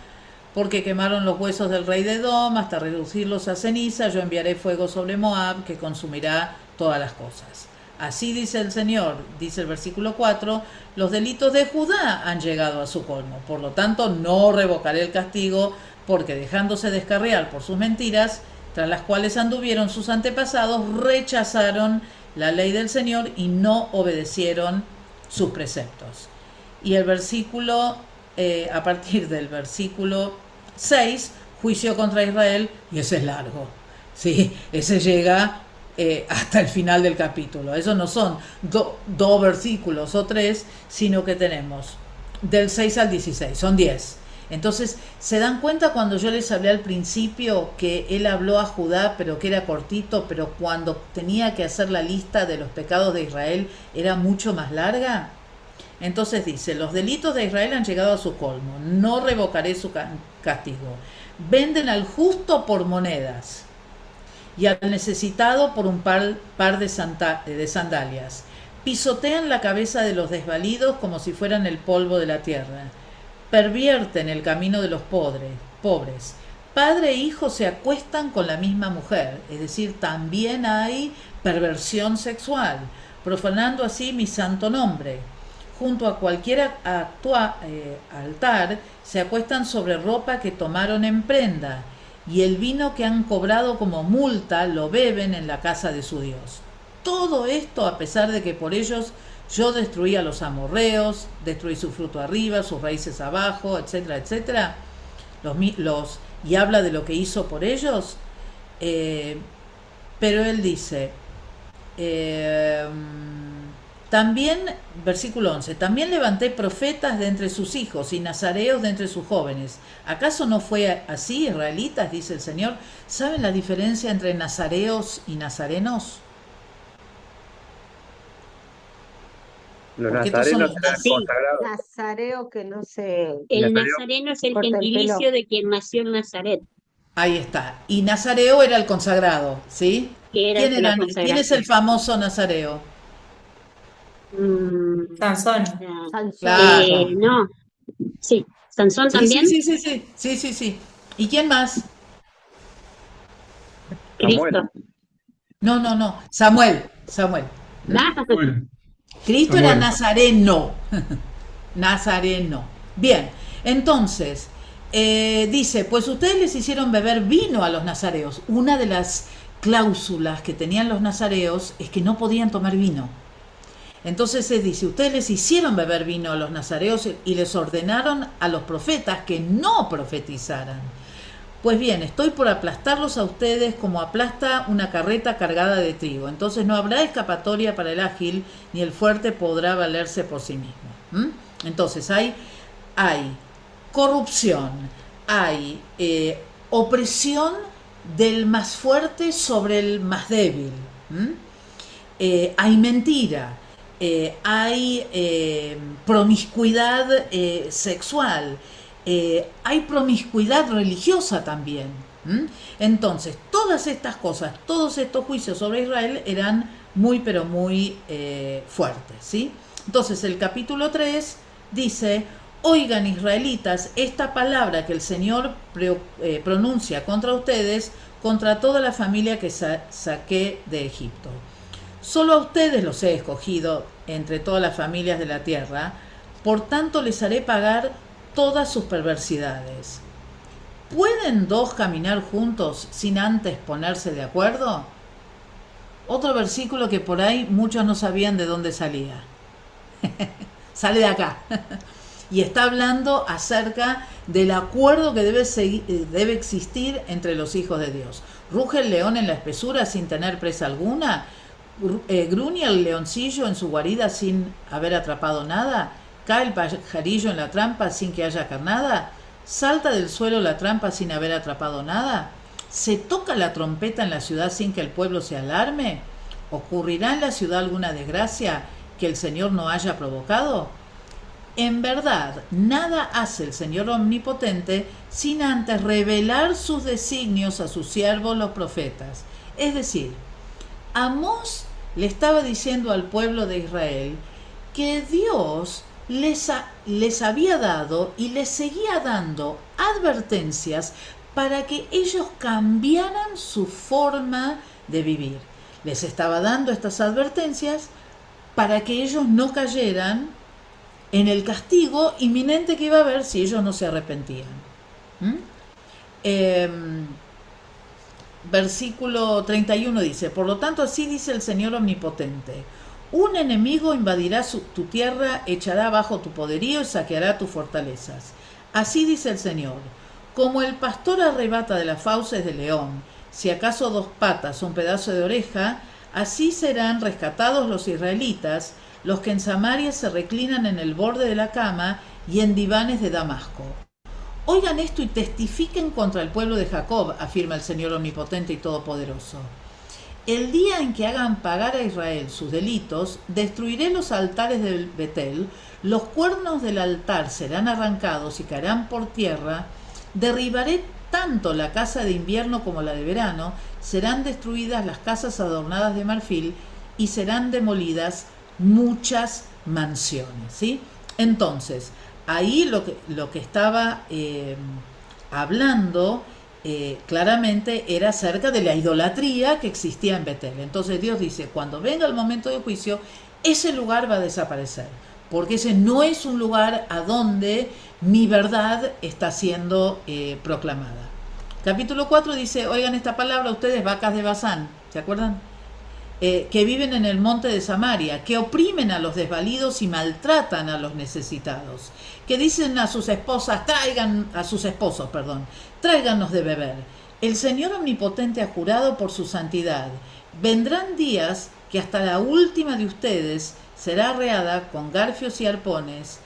porque quemaron los huesos del rey de Edom hasta reducirlos a ceniza. Yo enviaré fuego sobre Moab, que consumirá todas las cosas. Así dice el Señor, dice el versículo 4, los delitos de Judá han llegado a su colmo. Por lo tanto, no revocaré el castigo, porque dejándose descarriar por sus mentiras, tras las cuales anduvieron sus antepasados, rechazaron la ley del Señor y no obedecieron sus preceptos. Y el versículo, a partir del versículo 6, juicio contra Israel, y ese es largo, ¿sí? Ese llega hasta el final del capítulo. Esos no son dos versículos o 3, sino que tenemos del 6 al 16, son 10. Entonces, ¿se dan cuenta cuando yo les hablé al principio que él habló a Judá, pero que era cortito, pero cuando tenía que hacer la lista de los pecados de Israel era mucho más larga? Entonces dice, los delitos de Israel han llegado a su colmo, no revocaré su castigo. Venden al justo por monedas y al necesitado por un par de sandalias. Pisotean la cabeza de los desvalidos como si fueran el polvo de la tierra. Pervierten el camino de los pobres. Padre e hijo se acuestan con la misma mujer, es decir, también hay perversión sexual, profanando así mi santo nombre. Junto a cualquier altar se acuestan sobre ropa que tomaron en prenda, y el vino que han cobrado como multa lo beben en la casa de su Dios. Todo esto a pesar de que por ellos yo destruí a los amorreos, destruí su fruto arriba, sus raíces abajo, etcétera, etcétera. Y habla de lo que hizo por ellos. Pero él dice, también, versículo 11, también levanté profetas de entre sus hijos y nazareos de entre sus jóvenes. ¿Acaso no fue así, israelitas? Dice el Señor. ¿Saben la diferencia entre nazareos y nazarenos? Los nazarenos eran consagrados. Nazareo que no se... El nazareno es el corta el gentilicio pelo. de quien nació en Nazaret. Ahí está. Y nazareo era el consagrado, ¿sí? Que era el que lo ¿Quién es consagraba. el famoso nazareo? Sansón. Claro. No, sí, Sansón Sí, también, sí. ¿Y quién más? Cristo. No. Samuel. Cristo era nazareno. Nazareno. Bien, entonces, dice, pues ustedes les hicieron beber vino a los nazareos. Una de las cláusulas que tenían los nazareos es que no podían tomar vino. Entonces se dice, ustedes les hicieron beber vino a los nazareos y les ordenaron a los profetas que no profetizaran. Pues bien, estoy por aplastarlos a ustedes como aplasta una carreta cargada de trigo. Entonces no habrá escapatoria para el ágil, ni el fuerte podrá valerse por sí mismo. Entonces hay corrupción, hay opresión del más fuerte sobre el más débil. Hay mentira. Hay promiscuidad sexual, hay promiscuidad religiosa también. Entonces, todas estas cosas, todos estos juicios sobre Israel eran muy, pero muy fuertes, ¿sí? Entonces, el capítulo 3 dice, oigan israelitas, esta palabra que el Señor pronuncia contra ustedes, contra toda la familia que saqué de Egipto. Solo a ustedes los he escogido entre todas las familias de la tierra, por tanto les haré pagar todas sus perversidades. ¿Pueden dos caminar juntos sin antes ponerse de acuerdo? Otro versículo que por ahí muchos no sabían de dónde salía. Sale de acá. Y está hablando acerca del acuerdo que debe existir entre los hijos de Dios. ¿Ruge el león en la espesura sin tener presa alguna? ¿Gruñe el leoncillo en su guarida sin haber atrapado nada? ¿Cae el pajarillo en la trampa sin que haya carnada? ¿Salta del suelo la trampa sin haber atrapado nada? ¿Se toca la trompeta en la ciudad sin que el pueblo se alarme? ¿Ocurrirá en la ciudad alguna desgracia que el Señor no haya provocado? En verdad, nada hace el Señor omnipotente sin antes revelar sus designios a sus siervos los profetas. Es decir, Amós le estaba diciendo al pueblo de Israel que Dios les había dado y les seguía dando advertencias para que ellos cambiaran su forma de vivir. Les estaba dando estas advertencias para que ellos no cayeran en el castigo inminente que iba a haber si ellos no se arrepentían. Versículo 31 dice, por lo tanto así dice el Señor omnipotente, un enemigo invadirá tu tierra, echará abajo tu poderío y saqueará tus fortalezas. Así dice el Señor, como el pastor arrebata de las fauces del león, si acaso dos patas o un pedazo de oreja, así serán rescatados los israelitas, los que en Samaria se reclinan en el borde de la cama y en divanes de Damasco. Oigan esto y testifiquen contra el pueblo de Jacob, afirma el Señor omnipotente y todopoderoso. El día en que hagan pagar a Israel sus delitos, destruiré los altares de Betel, los cuernos del altar serán arrancados y caerán por tierra, derribaré tanto la casa de invierno como la de verano, serán destruidas las casas adornadas de marfil y serán demolidas muchas mansiones, ¿sí? Entonces, ahí lo que estaba hablando claramente era acerca de la idolatría que existía en Betel. Entonces Dios dice, cuando venga el momento de juicio, ese lugar va a desaparecer, porque ese no es un lugar a donde mi verdad está siendo proclamada. Capítulo 4 dice, oigan esta palabra ustedes, vacas de Basán, ¿se acuerdan? Que viven en el monte de Samaria, que oprimen a los desvalidos y maltratan a los necesitados, que dicen a sus esposas, tráiganos de beber. El Señor Omnipotente ha jurado por su santidad. Vendrán días que hasta la última de ustedes será arreada con garfios y arpones.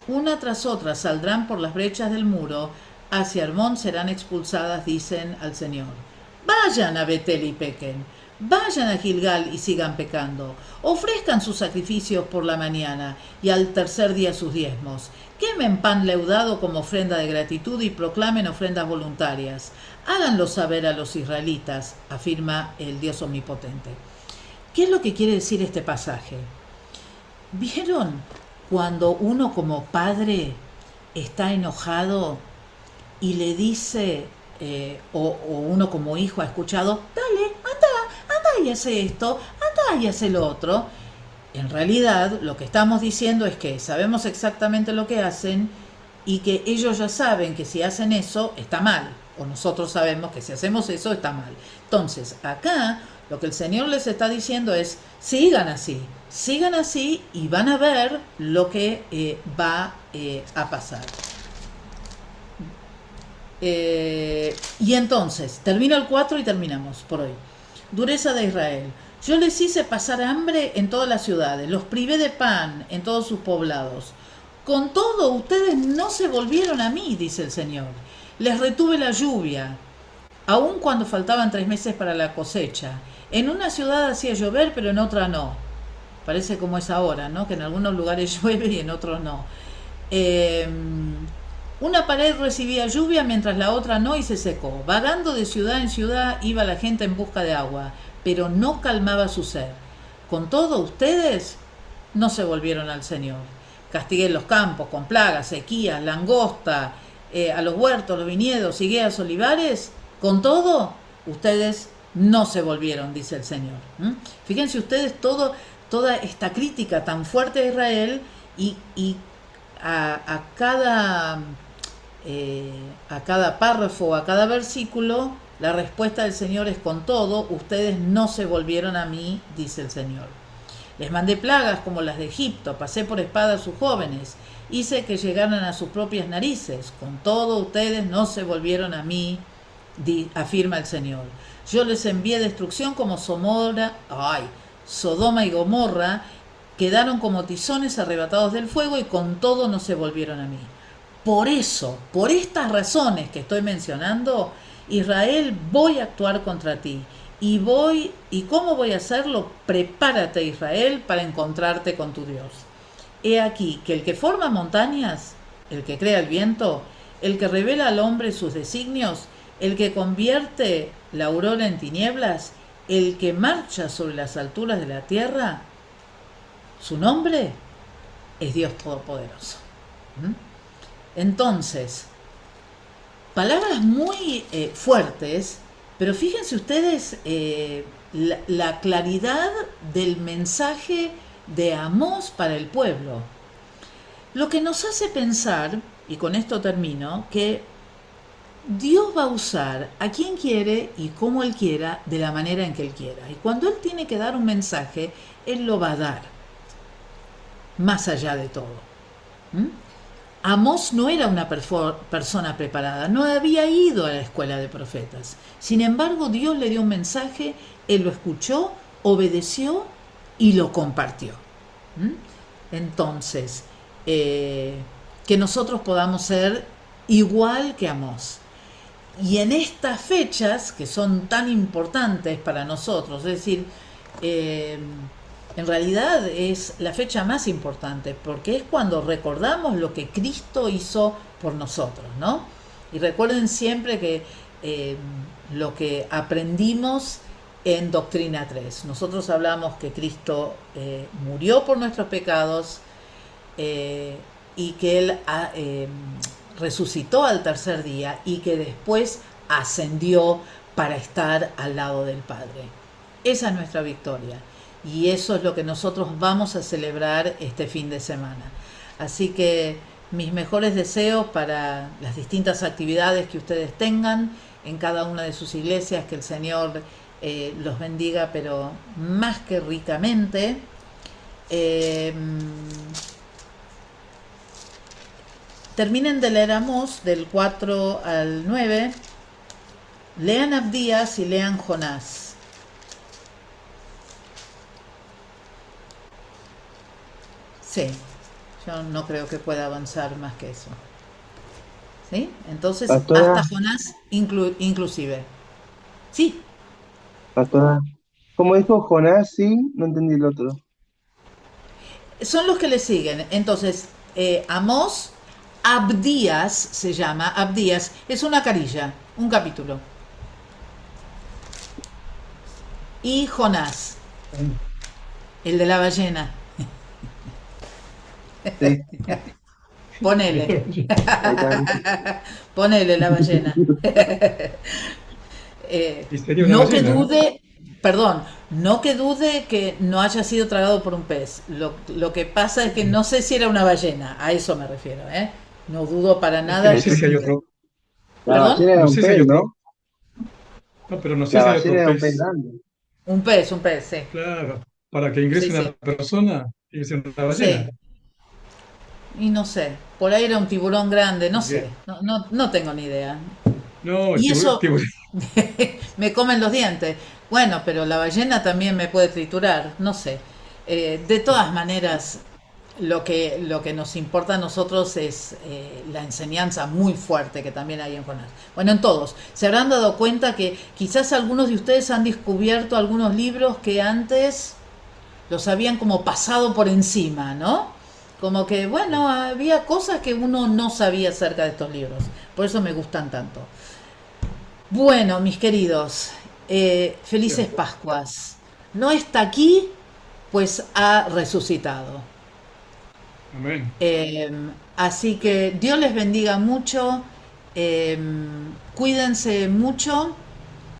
Una tras otra saldrán por las brechas del muro, hacia Hermón serán expulsadas, dicen al Señor. Vayan a Betel y pequen. Vayan a Gilgal y sigan pecando. Ofrezcan sus sacrificios por la mañana y al tercer día sus diezmos. Quemen pan leudado como ofrenda de gratitud y proclamen ofrendas voluntarias. Háganlo saber a los israelitas, afirma el Dios Omnipotente. ¿Qué es lo que quiere decir este pasaje? ¿Vieron cuando uno como padre está enojado y le dice, o uno como hijo ha escuchado, dale, anda y hace esto, anda y hace lo otro? En realidad lo que estamos diciendo es que sabemos exactamente lo que hacen y que ellos ya saben que si hacen eso está mal, o nosotros sabemos que si hacemos eso está mal. Entonces acá lo que el Señor les está diciendo es, sigan así y van a ver lo que va a pasar. Y entonces, termina el 4 y terminamos por hoy. Dureza de Israel. Yo les hice pasar hambre en todas las ciudades, los privé de pan en todos sus poblados. Con todo, ustedes no se volvieron a mí, dice el Señor. Les retuve la lluvia, aun cuando faltaban 3 meses para la cosecha. En una ciudad hacía llover, pero en otra no. Parece como es ahora, ¿no? Que en algunos lugares llueve y en otros no. Una pared recibía lluvia mientras la otra no y se secó. Vagando de ciudad en ciudad iba la gente en busca de agua, pero no calmaba su sed. Con todo, ustedes no se volvieron al Señor. Castigué los campos con plagas, sequías, langosta, a los huertos, los viñedos, higueras, olivares. Con todo, ustedes no se volvieron, dice el Señor. Fíjense ustedes toda esta crítica tan fuerte de Israel y a cada párrafo, a cada versículo, la respuesta del Señor es: con todo, ustedes no se volvieron a mí, dice el Señor. Les mandé plagas como las de Egipto, pasé por espada a sus jóvenes, hice que llegaran a sus propias narices. Con todo, ustedes no se volvieron a mí, afirma el Señor. Yo les envié destrucción como Sodoma y Gomorra, quedaron como tizones arrebatados del fuego y con todo no se volvieron a mí. Por eso, por estas razones que estoy mencionando, Israel, voy a actuar contra ti. ¿Y cómo voy a hacerlo? Prepárate, Israel, para encontrarte con tu Dios. He aquí que el que forma montañas, el que crea el viento, el que revela al hombre sus designios, el que convierte la aurora en tinieblas, el que marcha sobre las alturas de la tierra, su nombre es Dios Todopoderoso. Entonces, palabras muy fuertes, pero fíjense ustedes la claridad del mensaje de Amós para el pueblo. Lo que nos hace pensar, y con esto termino, que Dios va a usar a quien quiere y como Él quiera, de la manera en que Él quiera. Y cuando Él tiene que dar un mensaje, Él lo va a dar, más allá de todo. Amós no era una persona preparada, no había ido a la escuela de profetas. Sin embargo, Dios le dio un mensaje, él lo escuchó, obedeció y lo compartió. Entonces, que nosotros podamos ser igual que Amós. Y en estas fechas, que son tan importantes para nosotros, es decir, en realidad es la fecha más importante porque es cuando recordamos lo que Cristo hizo por nosotros, ¿no? Y recuerden siempre que lo que aprendimos en Doctrina 3. Nosotros hablamos que Cristo murió por nuestros pecados y que Él resucitó al tercer día y que después ascendió para estar al lado del Padre. Esa es nuestra victoria. Y eso es lo que nosotros vamos a celebrar este fin de semana. Así que mis mejores deseos para las distintas actividades que ustedes tengan en cada una de sus iglesias, que el Señor los bendiga, pero más que ricamente. Terminen de leer Amós del 4 al 9, lean Abdías y lean Jonás. Sí, yo no creo que pueda avanzar más que eso. ¿Sí? Entonces, Pastora, hasta Jonás inclusive. Sí, pastora, ¿cómo dijo Jonás? Sí, no entendí el otro. son los que le siguen. Entonces, Amós, Abdías se llama, Abdías, es una carilla, un capítulo. Y Jonás, el de la ballena. Sí, Ponele. ahí está. Ponele la ballena. Y sería una No que ballena, ¿no? dude, perdón, no que dude que no haya sido tragado por un pez. Lo que pasa es que no sé si era una ballena, a eso me refiero, ¿eh? No dudo para Es que nada no que... sé si hay otro, La ¿Perdón? ballena era no un sé si hay pez, ¿no? otro, no, pero no sé La si hay ballena otro era un pez pez. grande. Un pez, sí. Claro, para que Sí, ingrese sí. una persona, tiene que ser una ballena. Sí. Y no sé, por ahí era un tiburón grande, no sé, Bien. no tengo ni idea. No, el Y eso tiburón, me comen los dientes. Bueno, pero la ballena también me puede triturar, no sé. De todas maneras, lo que nos importa a nosotros es la enseñanza muy fuerte que también hay en Jonás. Bueno, en todos. Se habrán dado cuenta que quizás algunos de ustedes han descubierto algunos libros que antes los habían como pasado por encima, ¿no? Como que, bueno, había cosas que uno no sabía acerca de estos libros. Por eso me gustan tanto. Bueno, mis queridos, felices bien, Pascuas. No está aquí, pues ha resucitado. amén. Así que Dios les bendiga mucho, cuídense mucho